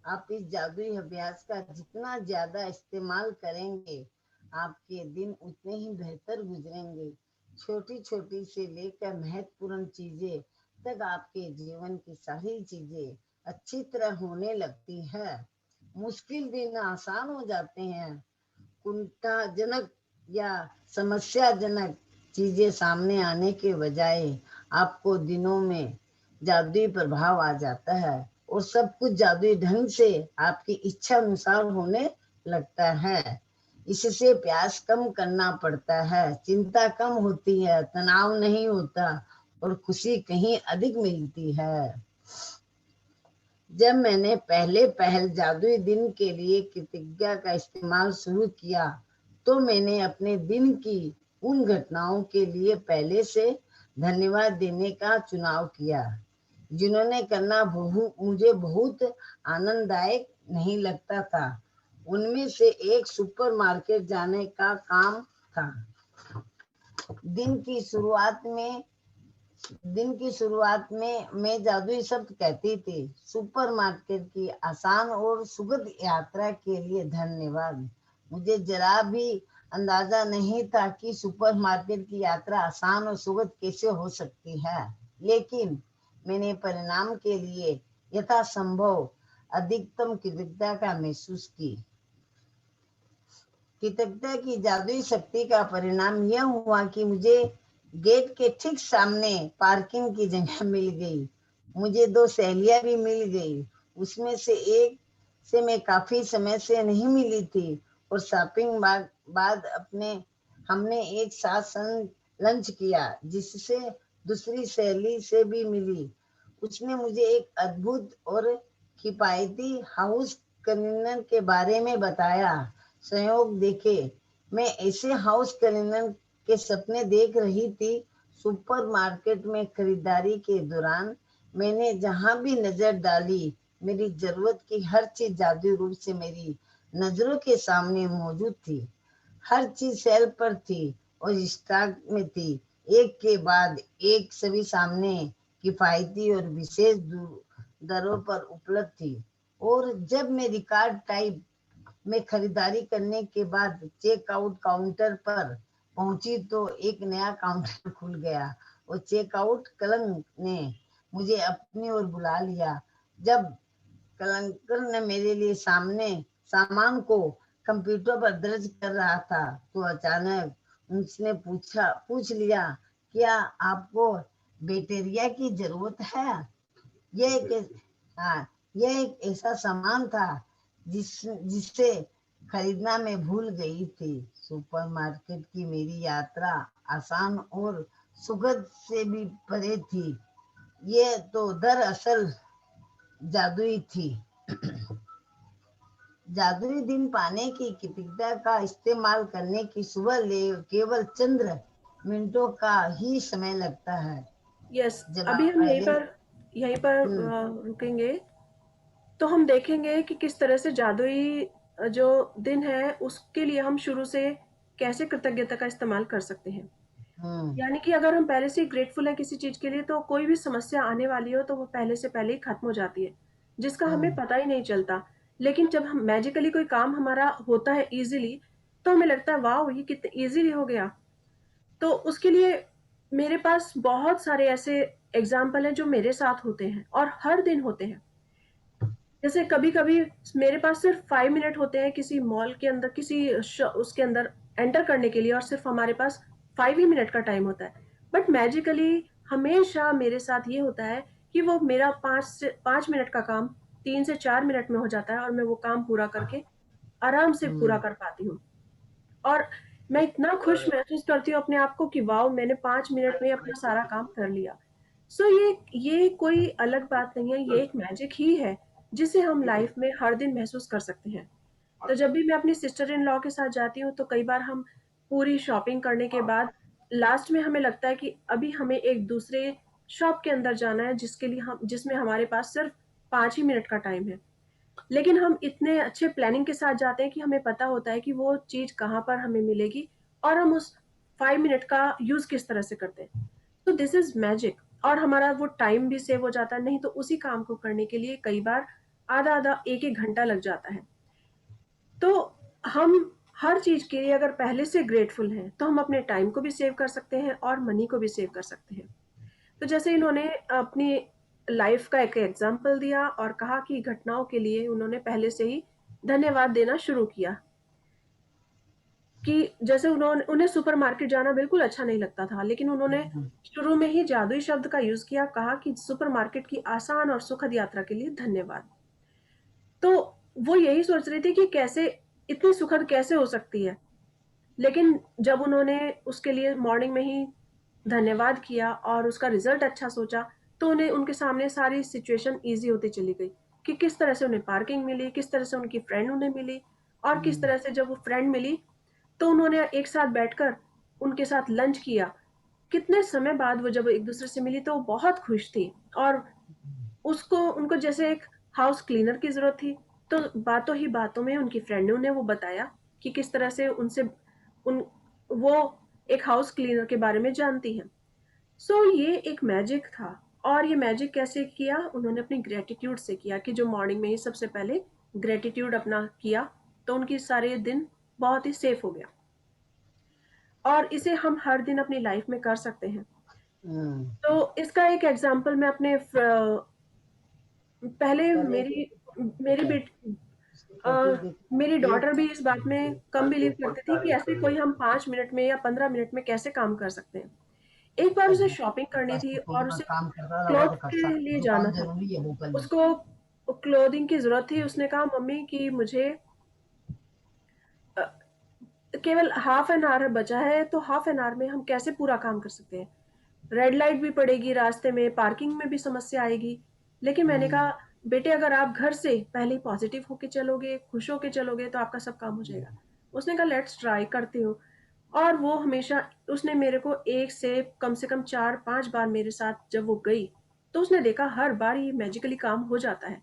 आप इस जादुई अभ्यास का जितना ज्यादा इस्तेमाल करेंगे, आपके दिन उतने ही बेहतर गुजरेंगे। छोटी छोटी से लेकर महत्वपूर्ण चीजें तक आपके जीवन की सारी चीजें अच्छी तरह होने लगती है। मुश्किल दिन आसान हो जाते हैं। कुंठाजनक या समस्याजनक चीजें सामने आने के बजाय आपको दिनों में जादुई प्रभाव आ जाता है और सब कुछ जादुई ढंग से आपकी इच्छा अनुसार होने लगता है। इससे प्यास कम करना पड़ता है, चिंता कम होती है, तनाव नहीं होता और खुशी कहीं अधिक मिलती है। जब मैंने पहल जादुई दिन के लिए कृतज्ञता का इस्तेमाल शुरू किया, तो मैंने अपने दिन की उन घटनाओं के लिए पहले से धन्यवाद देने का चुनाव किया जिन्होंने करना मुझे बहुत आनंददायक नहीं लगता था। उनमें से एक सुपरमार्केट जाने का काम था। दिन की शुरुआत में मैं जादुई शब्द कहती थी, सुपरमार्केट की आसान और सुखद यात्रा के लिए धन्यवाद। मुझे जरा भी अंदाजा नहीं था कि सुपरमार्केट की यात्रा आसान और सुखद कैसे हो सकती है, लेकिन मैंने परिणाम के लिए यथासंभव अधिकतम कृतज्ञता का महसूस की। कृतज्ञता की जादुई शक्ति का परिणाम यह हुआ कि मुझे गेट के ठीक सामने पार्किंग की जगह मिल गई। मुझे 2 सहेलियां भी मिल गई। उसमें से एक से मैं काफी समय से नहीं मिली थी और शॉपिंग बाद हमने एक साथ लंच किया, जिससे दूसरी सहेली से भी मिली। उसने मुझे एक अद्भुत और किफायती हाउस क्लीनर के बारे में बताया। संयोग देखे मैं ऐसे हाउस क्लीनर के सपने देख रही थी। सुपरमार्केट में खरीदारी के दौरान मैंने जहां भी नजर डाली, मेरी जरूरत की हर चीज जादुई रूप से मेरी नजरों के सामने मौजूद थी। हर चीज सेल पर थी और स्टॉक में थी, एक के बाद एक सभी सामने किफायती और विशेष दरों पर उपलब्ध थी। और जब मैं रिकॉर्ड टाइप में खरीदारी करने के बाद चेकआउट काउंटर पर पहुंची, तो एक नया काउंटर खुल गया और चेकआउट क्लर्क ने मुझे अपनी ओर बुला लिया। जब क्लर्क ने मेरे लिए सामान को कंप्यूटर पर दर्ज कर रहा था, तो अचानक उसने पूछ लिया, क्या आपको बैटरिया की जरूरत है? यह एक ऐसा सामान था जिसे खरीदना मैं भूल गई थी। सुपरमार्केट की मेरी यात्रा आसान और सुखद से भी परे थी। ये तो दरअसल जादुई थी। जादुई दिन पाने की कृतज्ञता का इस्तेमाल करने की सुबह केवल चंद मिनटों का ही समय लगता है। यस, जब अभी आप हम पहले यहीं पर हम्म रुकेंगे। तो हम देखेंगे कि किस तरह से जादुई जो दिन है उसके लिए हम शुरू से कैसे कृतज्ञता का इस्तेमाल कर सकते हैं। हम्म यानी कि अगर हम पहले से ही ग्रेटफुल है किसी चीज के लिए, तो कोई भी समस्या आने वाली हो तो वो पहले से पहले ही खत्म हो जाती है, जिसका हमें हम्म पता ही नहीं चलता। लेकिन जब हम मैजिकली कोई काम हमारा होता है इजीली, तो हमें लगता है वाह ये कितना इजीली हो गया। तो उसके लिए मेरे पास बहुत सारे ऐसे एग्जाम्पल हैं जो मेरे साथ होते हैं और हर दिन होते हैं। जैसे कभी कभी मेरे पास सिर्फ 5 मिनट होते हैं किसी मॉल के अंदर, उसके अंदर एंटर करने के लिए, और सिर्फ हमारे पास 5 ही मिनट का टाइम होता है। बट मैजिकली हमेशा मेरे साथ ये होता है कि वो मेरा 5 मिनट का काम 3 से 4 मिनट में हो जाता है, और मैं वो काम पूरा करके आराम से पूरा हम्म कर पाती हूँ। और मैं इतना खुश महसूस करती हूँ अपने आप को कि वाओ मैंने 5 मिनट में अपना सारा काम कर लिया। सो ये कोई अलग बात नहीं है, ये एक मैजिक ही है जिसे हम लाइफ में हर दिन महसूस कर सकते हैं। तो जब भी मैं अपनी सिस्टर इन लॉ के साथ जाती हूँ तो कई बार हम पूरी शॉपिंग करने के बाद लास्ट में हमें लगता है कि अभी हमें एक दूसरे शॉप के अंदर जाना है जिसमें हमारे पास सिर्फ 5 ही मिनट का टाइम है। लेकिन हम इतने अच्छे प्लानिंग के साथ जाते हैं कि हमें पता होता है कि वो चीज कहाँ पर हमें मिलेगी, और हम उस 5 मिनट का यूज किस तरह से करते हैं। तो दिस इज मैजिक, और हमारा वो टाइम भी सेव हो जाता है। नहीं तो उसी काम को करने के लिए कई बार आधा आधा एक एक घंटा लग जाता है। तो हम हर चीज के लिए अगर पहले से ग्रेटफुल हैं तो हम अपने टाइम को भी सेव कर सकते हैं और मनी को भी सेव कर सकते हैं। तो जैसे इन्होंने अपनी लाइफ का एक एग्जाम्पल दिया और कहा कि घटनाओं के लिए उन्होंने पहले से ही धन्यवाद देना शुरू किया। कि जैसे उन्हें सुपरमार्केट जाना बिल्कुल अच्छा नहीं लगता था, लेकिन उन्होंने शुरू में ही जादुई शब्द का यूज किया, कहा कि सुपरमार्केट की आसान और सुखद यात्रा के लिए धन्यवाद। तो वो यही सोच रही थी कि कैसे इतनी सुखद कैसे हो सकती है। लेकिन जब उन्होंने उसके लिए मॉर्निंग में ही धन्यवाद किया और उसका रिजल्ट अच्छा सोचा, तो उन्हें उनके सामने सारी सिचुएशन ईजी होती चली गई कि किस तरह से उन्हें पार्किंग मिली, किस तरह से उनकी फ्रेंड उन्हें मिली, और किस तरह से जब वो फ्रेंड मिली तो उन्होंने एक साथ बैठकर उनके साथ लंच किया। कितने समय बाद वो जब एक दूसरे से मिली तो वो बहुत खुश थी, और उसको उनको जैसे एक हाउस क्लीनर की जरूरत थी। तो बातों ही बातों में उनकी फ्रेंड ने उन्हें वो बताया कि किस तरह से उनसे उन वो एक हाउस क्लीनर के बारे में जानती है। सो ये एक मैजिक था। और ये मैजिक कैसे किया, उन्होंने अपनी ग्रेटिट्यूड से किया कि जो मॉर्निंग में ही सबसे पहले ग्रेटिट्यूड अपना किया, तो उनकी सारे दिन बहुत ही सेफ हो गया। और इसे हम हर दिन अपनी लाइफ में कर सकते हैं। हम्म तो इसका एक एग्जांपल मैं अपने पहले चले मेरी बेटी मेरी डॉटर भी इस बात में कम बिलीव करती थी कि ऐसे कोई हम 5 मिनट में या 15 मिनट में कैसे काम कर सकते हैं। एक बार उसे शॉपिंग करनी थी और उसे काम कर रहा था क्लॉथ वो के खर्चा लिए जाना दुकान था। जरूरी है वो कर ली। उसको क्लोथिंग की जरूरत थी। उसने कहा मम्मी कि मुझे अ, केवल हाफ एन आवर बचा है, तो हाफ एन आवर में हम कैसे पूरा काम कर सकते हैं। रेड लाइट भी पड़ेगी रास्ते में, पार्किंग में भी समस्या आएगी। लेकिन मैंने कहा बेटे अगर आप घर से पहले ही पॉजिटिव होके चलोगे, खुश होके चलोगे, तो आपका सब काम हो जाएगा। उसने कहा लेट्स ट्राई करती हूँ। और वो हमेशा उसने मेरे को एक से कम 4-5 बार मेरे साथ जब वो गई, तो उसने देखा हर बार ये मैजिकली काम हो जाता है।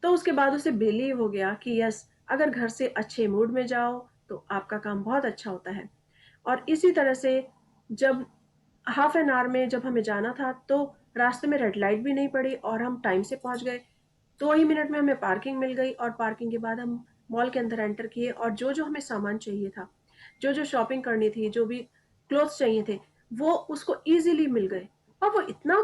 तो उसके बाद उसे बिलीव हो गया कि यस, अगर घर से अच्छे मूड में जाओ तो आपका काम बहुत अच्छा होता है। और इसी तरह से जब हाफ एन आवर में जब हमें जाना था, तो रास्ते में रेड लाइट भी नहीं पड़ी और हम टाइम से पहुंच गए। 2 ही मिनट में हमें पार्किंग मिल गई, और पार्किंग के बाद हम मॉल के अंदर एंटर किए, और जो जो हमें सामान चाहिए था, जो जो शॉपिंग करनी थी, जो भी क्लोथ्स चाहिए थे, वो उसको इजीली मिल गए। और वो इतना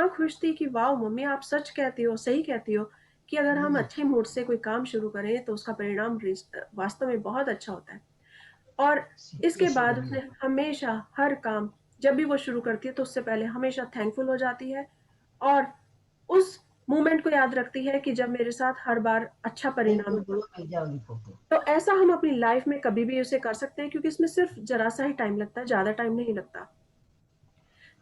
खुश थी कि वाह मम्मी आप सच कहती हो, सही कहती हो कि अगर हम अच्छे मूड से कोई काम शुरू करें तो उसका परिणाम वास्तव में बहुत अच्छा होता है। और इसके बाद उसने हमेशा हर काम जब भी वो शुरू करती है तो उससे पहले हमेशा थैंकफुल हो जाती है, और उस मोमेंट को याद रखती है कि जब मेरे साथ हर बार अच्छा परिणाम तो हुआ। मिल जाओगी फोटो। तो ऐसा हम अपनी लाइफ में कभी भी उसे कर सकते हैं, क्योंकि इसमें सिर्फ जरा सा ही टाइम लगता है, ज्यादा टाइम नहीं लगता।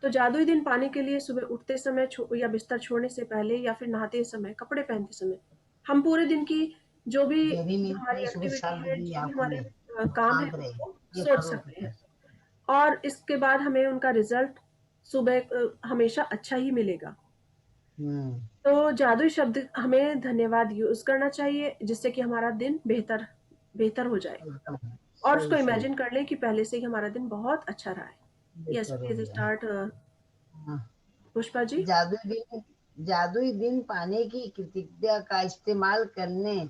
तो जादुई दिन पाने के लिए सुबह उठते समय या बिस्तर छोड़ने से पहले या फिर नहाते समय, कपड़े पहनते समय, हम पूरे दिन की जो भी देवी मिल्क हमारी है सुबह एक्टिविटी 7 है, बजे जो भी आंखों हमारे में काम है, शांत रहे वो ये सोच करो सकते हैं। और इसके बाद हमें उनका रिजल्ट सुबह हमेशा अच्छा ही मिलेगा। तो जादुई शब्द हमें धन्यवाद यूज करना चाहिए जिससे कि हमारा दिन बेहतर बेहतर हो जाए, एकदम और सही उसको सही इमेजिन कर लें कि पहले से ही हमारा दिन बहुत अच्छा रहा है। यस, बेहतर हो प्लीज गया। स्टार्ट हाँ। पुष्पा जी। जादुई दिन पाने की कृतज्ञता का इस्तेमाल करने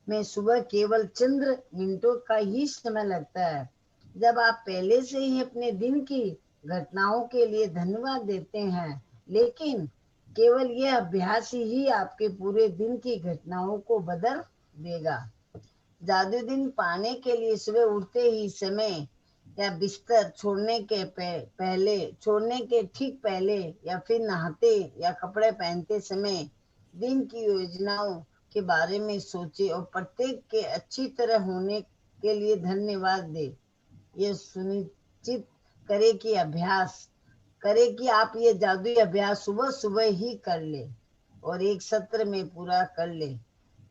में सुबह केवल चंद मिनटों का ही समय लगता है। जब आप पहले से ही अपने दिन की घटनाओं के लिए धन्यवाद देते हैं, लेकिन केवल यह अभ्यास ही आपके पूरे दिन की घटनाओं को बदल देगा। जादुई दिन पाने के लिए सुबह उठते ही समय या बिस्तर छोड़ने के ठीक पहले या फिर नहाते या कपड़े पहनते समय दिन की योजनाओं के बारे में सोचे और प्रत्येक के अच्छी तरह होने के लिए धन्यवाद दे। यह सुनिश्चित करे कि आप ये जादुई अभ्यास सुबह सुबह ही कर ले और एक सत्र में पूरा कर ले।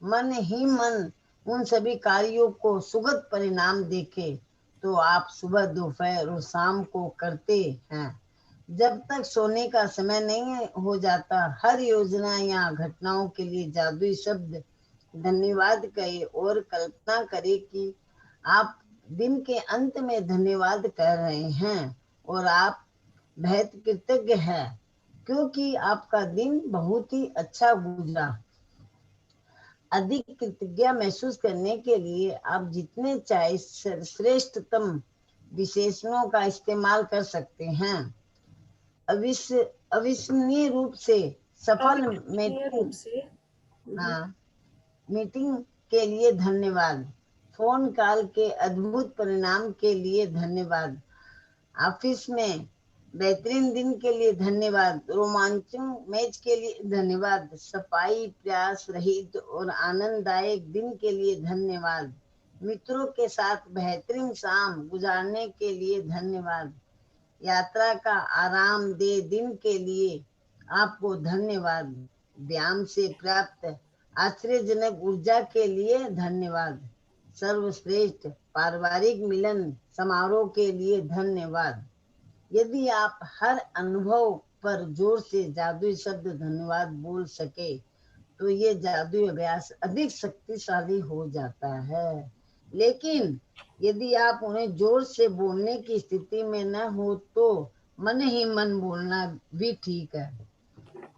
मन ही मन उन सभी कार्यों को सुखद परिणाम देखे तो आप सुबह दोपहर और शाम को करते हैं। जब तक सोने का समय नहीं हो जाता, हर योजना या घटनाओं के लिए जादुई शब्द धन्यवाद कहे और कल्पना करे कि आप दिन के अंत में धन्यवाद कर रहे हैं और आप बेहद कृतज्ञ हैं क्योंकि आपका दिन बहुत ही अच्छा गुजरा। अधिक कृतज्ञता महसूस करने के लिए आप जितने चाहे श्रेष्ठतम विशेषणों का इस्तेमाल कर सकते हैं। अविश्वसनीय रूप से सफल अविश्वसनीय रूप मीटिंग से। हाँ मीटिंग के लिए धन्यवाद। फोन कॉल के अद्भुत परिणाम के लिए धन्यवाद। ऑफिस में बेहतरीन दिन के लिए धन्यवाद। रोमांचक मैच के लिए धन्यवाद। सफाई प्रयास रहित और आनंददायक दिन के लिए धन्यवाद। मित्रों के साथ बेहतरीन शाम गुजारने के लिए धन्यवाद। यात्रा का आरामदेह दिन के लिए आपको धन्यवाद। व्यायाम से प्राप्त आश्चर्यजनक ऊर्जा के लिए धन्यवाद। सर्वश्रेष्ठ पारिवारिक मिलन समारोह के लिए धन्यवाद। यदि आप हर अनुभव पर जोर से जादुई शब्द धन्यवाद बोल सके तो ये जादुई अभ्यास अधिक शक्तिशाली हो जाता है। लेकिन यदि आप उन्हें जोर से बोलने की स्थिति में न हो तो मन ही मन बोलना भी ठीक है।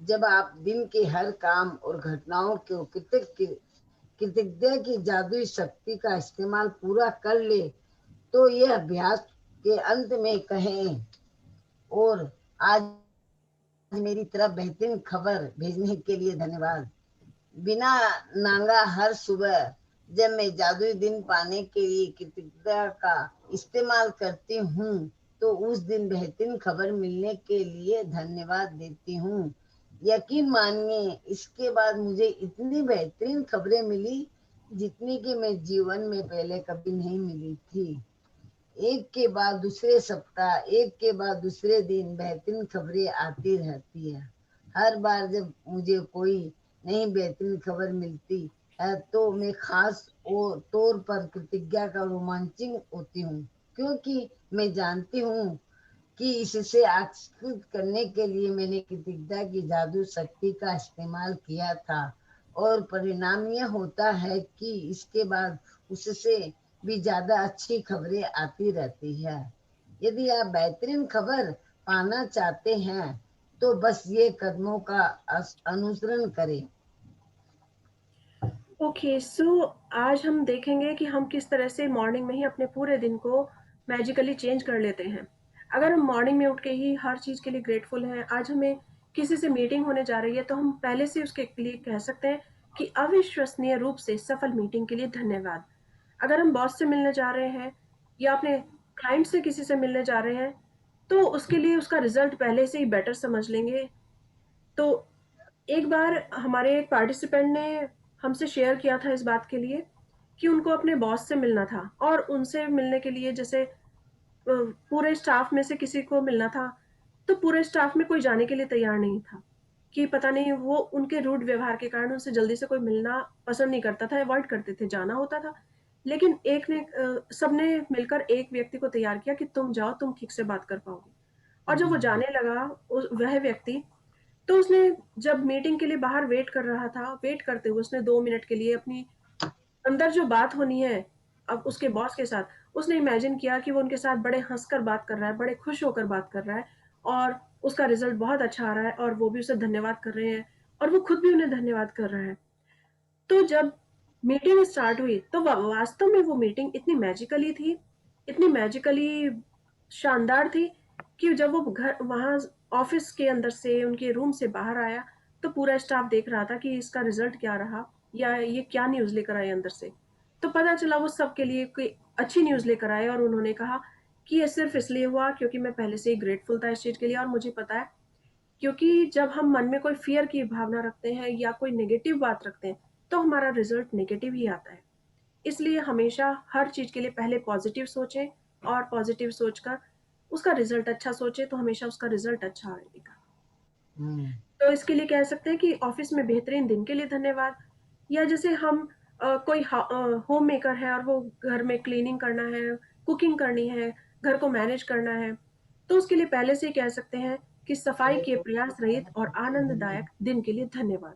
जब आप दिन के हर काम और घटनाओं को कृतज्ञता की जादुई शक्ति का इस्तेमाल पूरा कर ले तो यह अभ्यास के अंत में कहें, और आज मेरी तरफ बेहतरीन खबर भेजने के लिए धन्यवाद। बिना नांगा हर सुबह जब मैं जादुई दिन पाने के लिए कृतज्ञता का इस्तेमाल करती हूँ तो उस दिन बेहतरीन खबर मिलने के लिए धन्यवाद देती हूँ। यकीन मानिए इसके बाद मुझे इतनी बेहतरीन खबरें मिली जितनी कि मैं जीवन में पहले कभी नहीं मिली थी। एक के बाद दूसरे सप्ताह, एक के बाद दूसरे दिन बेहतरीन खबरें आती रहती है। हर बार जब मुझे कोई नई बेहतरीन खबर मिलती है तो मैं खास तौर पर कृतज्ञता का रोमांचित होती हूँ क्योंकि मैं जानती हूँ कि इससे आकर्षित करने के लिए मैंने कृतज्ञता की जादू शक्ति का इस्तेमाल किया था और परिणाम यह होता है कि इसके बाद उससे भी ज्यादा अच्छी खबरें आती रहती है। यदि आप बेहतरीन खबर पाना चाहते हैं तो बस ये कदमों का अनुसरण करें। ओके, सो आज हम देखेंगे कि हम किस तरह से मॉर्निंग में ही अपने पूरे दिन को मैजिकली चेंज कर लेते हैं। अगर हम मॉर्निंग में उठ के ही हर चीज़ के लिए ग्रेटफुल हैं, आज हमें किसी से मीटिंग होने जा रही है तो हम पहले से उसके लिए कह सकते हैं कि अविश्वसनीय रूप से सफल मीटिंग के लिए धन्यवाद। अगर हम बॉस से मिलने जा रहे हैं या अपने क्लाइंट से किसी से मिलने जा रहे हैं तो उसके लिए उसका रिजल्ट पहले से ही बेटर समझ लेंगे। तो एक बार हमारे एक पार्टिसिपेंट ने हमसे शेयर किया था इस बात के लिए कि उनको अपने बॉस से मिलना था, और उनसे मिलने के लिए जैसे पूरे स्टाफ में से किसी को मिलना था, तो पूरे स्टाफ में कोई जाने के लिए तैयार नहीं था कि पता नहीं वो उनके रूड व्यवहार के कारण उनसे जल्दी से कोई मिलना पसंद नहीं करता था, अवॉइड करते थे, जाना होता था। लेकिन एक ने सबने मिलकर एक व्यक्ति को तैयार किया कि तुम जाओ, तुम ठीक से बात कर पाओगे। और जब वो जाने लगा, वह व्यक्ति, तो उसने जब मीटिंग के लिए बाहर वेट कर रहा था, वेट करते हुए उसने 2 मिनट के लिए अपनी अंदर जो बात होनी है अब उसके बॉस के साथ, उसने इमेजिन किया कि वो उनके साथ बड़े हंसकर बात कर रहा है, बड़े खुश होकर बात कर रहा है, और उसका रिजल्ट बहुत अच्छा आ रहा है और वो भी उसे धन्यवाद कर रहे हैं और वो खुद भी उन्हें धन्यवाद कर रहा है। तो जब मीटिंग स्टार्ट हुई तो वास्तव में वो मीटिंग इतनी मैजिकली थी, इतनी मैजिकली शानदार थी कि जब वो घर वहाँ ऑफिस के अंदर से उनके रूम से बाहर आया तो पूरा स्टाफ देख रहा था कि इसका रिजल्ट क्या रहा या ये क्या न्यूज़ लेकर आए अंदर से। तो पता चला वो सबके लिए कोई अच्छी न्यूज़ लेकर आए और उन्होंने कहा कि ये सिर्फ इसलिए हुआ क्योंकि मैं पहले से ही ग्रेटफुल था इस चीज़ के लिए और मुझे पता है, क्योंकि जब हम मन में कोई फ़ियर की भावना रखते हैं या कोई नेगेटिव बात रखते हैं, तो हमारा रिज़ल्ट नेगेटिव ही आता है। इसलिए हमेशा हर चीज़ के लिए पहले पॉज़िटिव सोचें और पॉज़िटिव सोचकर उसका रिज़ल्ट अच्छा सोचें, तो हमेशा उसका रिज़ल्ट अच्छा आएगा। तो इसके लिए कह सकते हैं कि ऑफ़िस में बेहतरीन दिन के लिए धन्यवाद, या जैसे हम कोई होम मेकर है और वो घर में क्लीनिंग करना है, कुकिंग करनी है, घर को मैनेज करना है, तो उसके लिए पहले से ही कह सकते हैं कि सफाई के प्रयास रहित और आनंददायक दिन के लिए धन्यवाद।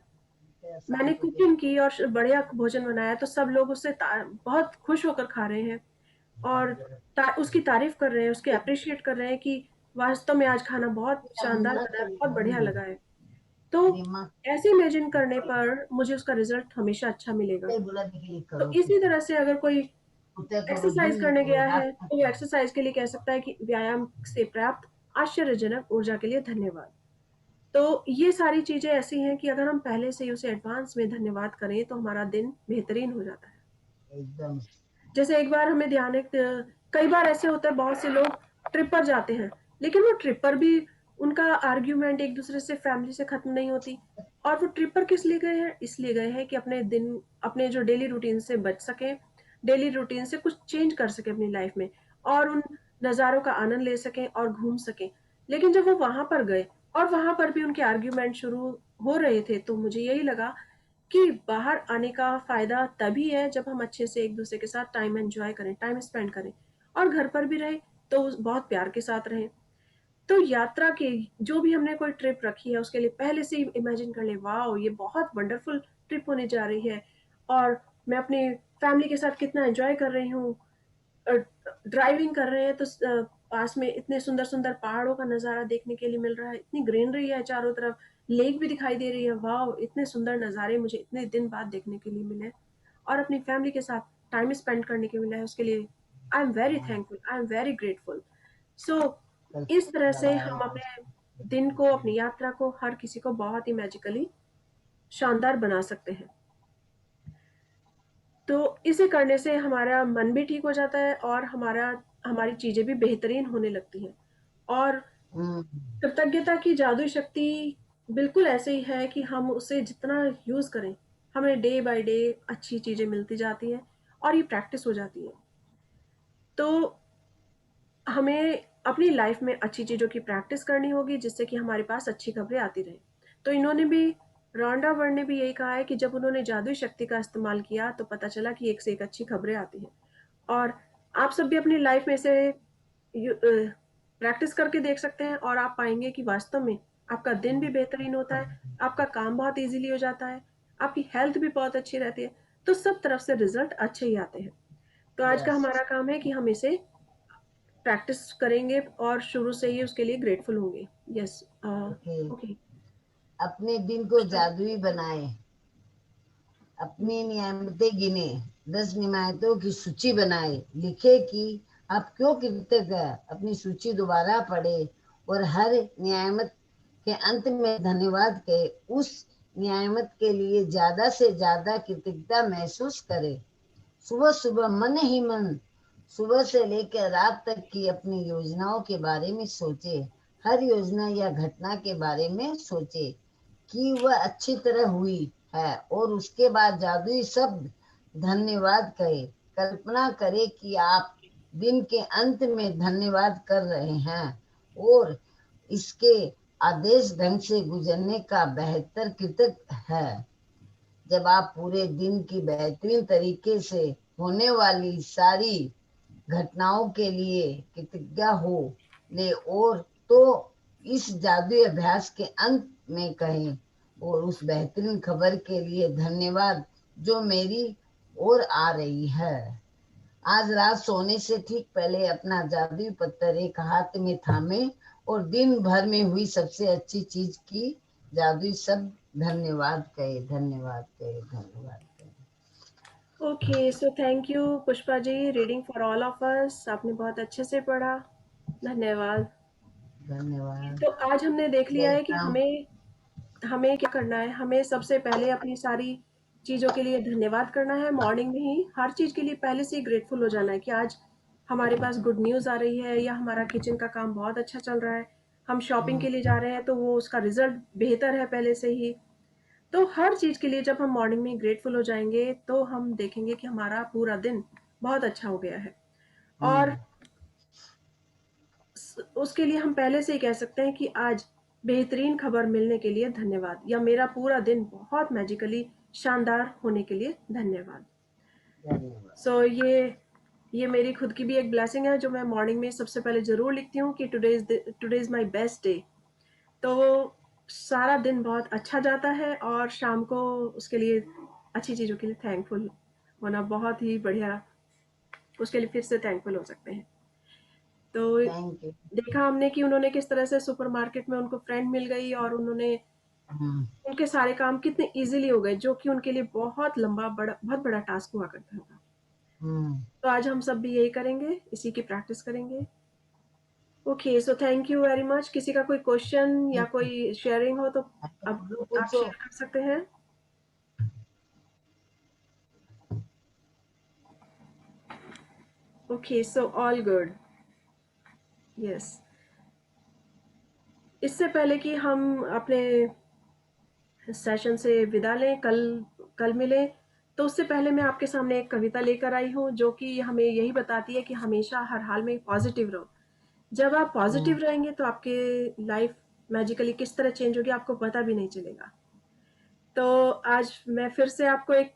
मैंने कुकिंग की और बढ़िया भोजन बनाया तो सब लोग उससे बहुत खुश होकर खा रहे हैं और उसकी तारीफ कर रहे हैं, उसके अप्रिशिएट कर रहे हैं कि वास्तव में आज खाना बहुत शानदार बना है, बहुत बढ़िया लगा है। तो ऐसे इमेजिन करने पर मुझे उसका रिजल्ट हमेशा अच्छा मिलेगा। तो इसी तरह से अगर कोई एक्सरसाइज करने गया है तो वो एक्सरसाइज के लिए कह सकता है कि व्यायाम से प्राप्त आश्चर्यजनक ऊर्जा के लिए धन्यवाद। तो ये सारी चीजें ऐसी हैं कि अगर हम पहले से ही उसे एडवांस में धन्यवाद करें तो हमारा दिन बेहतरीन हो जाता है। एकदम जैसे एक बार हमें ध्यान है, कई बार ऐसे होता है बहुत से लोग ट्रिप पर जाते हैं लेकिन वो ट्रिप पर भी उनका आर्ग्यूमेंट एक दूसरे से फैमिली से खत्म नहीं होती। और वो ट्रिप पर किस लिए गए हैं? इसलिए गए हैं कि अपने दिन, अपने जो डेली रूटीन से बच सकें, डेली रूटीन से कुछ चेंज कर सकें अपनी लाइफ में और उन नज़ारों का आनंद ले सकें और घूम सकें। लेकिन जब वो वहां पर गए और वहां पर भी उनके आर्ग्यूमेंट शुरू हो रहे थे तो मुझे यही लगा कि बाहर आने का फ़ायदा तभी है जब हम अच्छे से एक-दूसरे के साथ टाइम एन्जॉय करें, टाइम स्पेंड करें और घर पर भी रहें तो बहुत प्यार के साथ रहें। तो यात्रा की जो भी हमने कोई ट्रिप रखी है उसके लिए पहले से ही इमेजिन कर लें, वाओ! ये बहुत वंडरफुल ट्रिप होने जा रही है और मैं अपनी फैमिली के साथ कितना एन्जॉय कर रही हूँ। अ, ड्राइविंग कर रहे हैं तो पास में इतने सुंदर-सुंदर पहाड़ों का नज़ारा देखने के लिए मिल रहा है, इतनी ग्रीनरी है चारों तरफ, लेक भी दिखाई दे रही है, वॉव! इतने सुंदर नज़ारे मुझे इतने दिन बाद देखने के लिए मिले और अपनी फैमिली के साथ टाइम स्पेंड करने के मिला है, उसके लिए I am very thankful, I am very grateful. So इस तरह से हम अपने दिन को, अपनी यात्रा को, हर किसी को बहुत ही मैजिकली शानदार बना सकते हैं। तो इसे करने से हमारा मन भी ठीक हो जाता है और हमारी चीज़ें भी बेहतरीन होने लगती हैं। और कृतज्ञता की जादुई शक्ति बिल्कुल ऐसे ही है कि हम उसे जितना यूज़ करें, हमें डे बाय डे अच्छी चीज़ें मिलती जाती हैं और ये प्रैक्टिस हो जाती है। तो हमें अपनी लाइफ में अच्छी चीज़ों की प्रैक्टिस करनी होगी जिससे कि हमारे पास अच्छी खबरें आती रहें। तो इन्होंने भी, रॉन्डा वर्ड ने भी यही कहा है कि जब उन्होंने जादुई शक्ति का इस्तेमाल किया तो पता चला कि एक से एक अच्छी खबरें आती हैं। और आप सब भी अपनी लाइफ में इसे प्रैक्टिस करके देख सकते हैं और आप पाएंगे कि वास्तव में आपका दिन भी बेहतरीन होता है, आपका काम बहुत ईजिली हो जाता है, आपकी हेल्थ भी बहुत अच्छी रहती है, तो सब तरफ से रिजल्ट अच्छे ही आते हैं। तो आज का यस हमारा काम है कि हम इसे प्रैक्टिस करेंगे और शुरू से ही उसके लिए ग्रेटफुल होंगे। यस। Okay okay. अपने दिन को जादुई बनाए, अपनी नियामतें गिने, 10 नियामतों की सूची बनाए, लिखे कि आप क्यों कृतज्ञ हैं, अपनी सूची दोबारा पढ़े और हर नियामत के अंत में धन्यवाद कहे, उस नियामत के लिए ज्यादा से ज्यादा कृतज्ञता महसूस करे। सुबह सुबह मन ही मन, सुबह से लेकर रात तक की अपनी योजनाओं के बारे में सोचे, हर योजना या घटना के बारे में सोचे कि वह अच्छी तरह हुई है और उसके बाद जादुई शब्द धन्यवाद कहे। कल्पना करे कि आप दिन के अंत में धन्यवाद कर रहे हैं और इसके आदेश ढंग से गुजरने का बेहतर कृतज्ञ है। जब आप पूरे दिन की बेहतरीन तरीके से होने वाली सारी घटनाओं के लिए कृतज्ञ हो ले, और तो इस जादुई अभ्यास के अंत में कहें, और उस बेहतरीन खबर के लिए धन्यवाद जो मेरी ओर आ रही है। आज रात सोने से ठीक पहले अपना जादुई पत्थर एक हाथ में थामे और दिन भर में हुई सबसे अच्छी चीज की जादुई शब्द धन्यवाद कहे, धन्यवाद कहे, धन्यवाद कहे। Okay, so thank you Pushpa ji, reading for all of us. आपने बहुत अच्छे से पढ़ा, धन्यवाद। धन्यवाद। तो आज हमने देख लिया है कि वेलकम। हमें क्या करना है। हमें सबसे पहले अपनी सारी चीज़ों के लिए धन्यवाद करना है। मॉर्निंग में ही हर चीज़ के लिए पहले से ही ग्रेटफुल हो जाना है कि आज हमारे पास गुड न्यूज़ आ रही है, या हमारा किचन का काम बहुत अच्छा चल रहा है, हम शॉपिंग के लिए जा रहे हैं तो वो उसका रिजल्ट बेहतर है पहले से ही। तो हर चीज़ के लिए जब हम मॉर्निंग में ग्रेटफुल हो जाएंगे तो हम देखेंगे कि हमारा पूरा दिन बहुत अच्छा हो गया है। और उसके लिए हम पहले से ही कह सकते हैं कि आज बेहतरीन खबर मिलने के लिए धन्यवाद, या मेरा पूरा दिन बहुत मैजिकली शानदार होने के लिए धन्यवाद। धन्यवाद। सो ये मेरी खुद की भी एक ब्लेसिंग है जो मैं मॉर्निंग में सबसे पहले ज़रूर लिखती हूँ कि today is my best day. तो सारा दिन बहुत अच्छा जाता है और शाम को उसके लिए अच्छी चीज़ों के लिए थैंकफुल होना बहुत ही बढ़िया, उसके लिए फिर से थैंकफुल हो सकते हैं। तो थैंक यू। देखा हमने कि उन्होंने किस तरह से सुपरमार्केट में उनको फ्रेंड मिल गई और उन्होंने उनके सारे काम कितने इजीली हो गए, जो कि उनके लिए बहुत बड़ा टास्क हुआ करता था। तो आज हम सब भी यही करेंगे, इसी की प्रैक्टिस करेंगे। Okay, so thank you very much. किसी का कोई क्वेश्चन या कोई शेयरिंग हो तो अब आप पूछो। शेयर कर सकते हैं। Okay, so all good. Yes, इससे पहले कि हम अपने सेशन से विदा लें, कल मिलें, तो उससे पहले मैं आपके सामने एक कविता लेकर आई हूँ जो कि हमें यही बताती है कि हमेशा हर हाल में पॉजिटिव रहो। जब आप पॉजिटिव रहेंगे तो आपके लाइफ मैजिकली किस तरह चेंज होगी आपको पता भी नहीं चलेगा। तो आज मैं फिर से आपको एक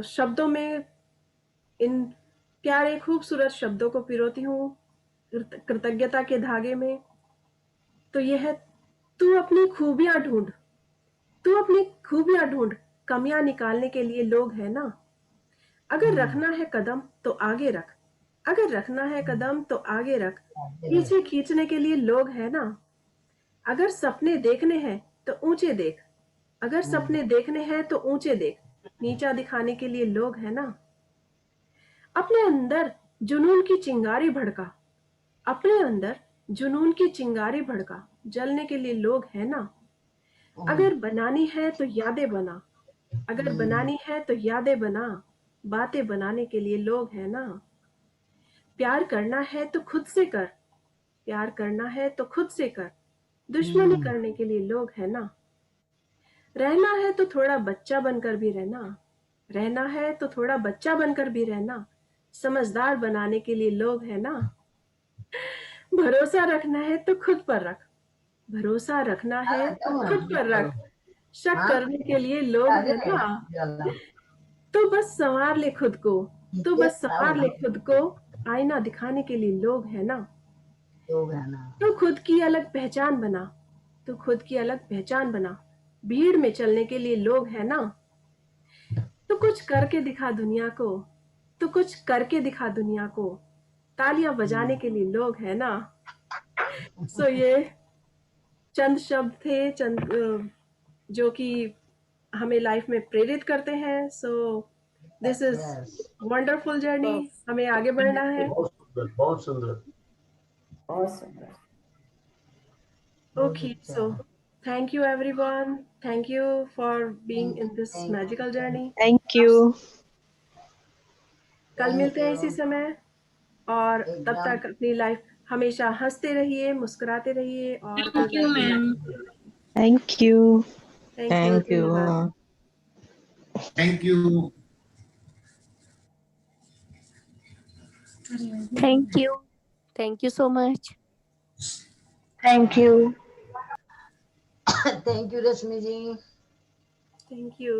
शब्दों में इन प्यारे खूबसूरत शब्दों को पिरोती हूँ कृतज्ञता के धागे में। तो यह है, तू अपनी खूबियां ढूंढ, तू अपनी खूबियां ढूंढ, कमियां निकालने के लिए लोग हैं ना। अगर रखना है कदम तो आगे रख, अगर रखना है कदम तो आगे रख, पीछे खींचने के लिए लोग हैं ना। अगर सपने देखने हैं तो ऊंचे देख, अगर सपने देखने हैं तो ऊंचे देख, नीचा दिखाने के लिए लोग हैं ना। अपने अंदर जुनून की चिंगारी भड़का, अपने अंदर जुनून की चिंगारी भड़का, जलने के लिए लोग हैं ना। अगर बनानी है तो यादें बना, अगर बनानी है तो यादें बना, बातें बनाने के लिए लोग हैं ना। प्यार करना है तो खुद से कर, प्यार करना है तो खुद से कर, दुश्मनी करने के लिए लोग हैं ना। रहना है तो थोड़ा बच्चा बनकर भी रहना, रहना है तो थोड़ा बच्चा बनकर भी रहना, समझदार बनाने के लिए लोग हैं ना। भरोसा रखना है तो खुद पर रख, भरोसा रखना है तो खुद पर रख, शक करने के लिए लोग हैं ना। तो बस संवार ले खुद को, तो बस संवार ले खुद को, आईना दिखाने के लिए लोग हैं ना। तो खुद की अलग पहचान बना, तो खुद की अलग पहचान बना, भीड़ में चलने के लिए लोग हैं ना। तो कुछ करके दिखा दुनिया को, तो कुछ करके दिखा दुनिया को, तालियां बजाने के लिए लोग हैं ना। सो ये चंद शब्द थे, जो कि हमें लाइफ में प्रेरित करते हैं। So this is wonderful journey, हमें आगे बढ़ना है। बहुत सुंदर, बहुत सुंदर। बहुत सुंदर। Okay, so thank you everyone. Thank you for being in this magical journey. Thank you. कल मिलते हैं इसी समय, और तब तक अपनी लाइफ हमेशा हंसते रहिए, मुस्कुराते रहिए और thank you ma'am. Thank you. Thank you. धन्यवाद। Thank you. Thank you. Thank you so much. Thank you. Thank you Rashmi ji. Thank you.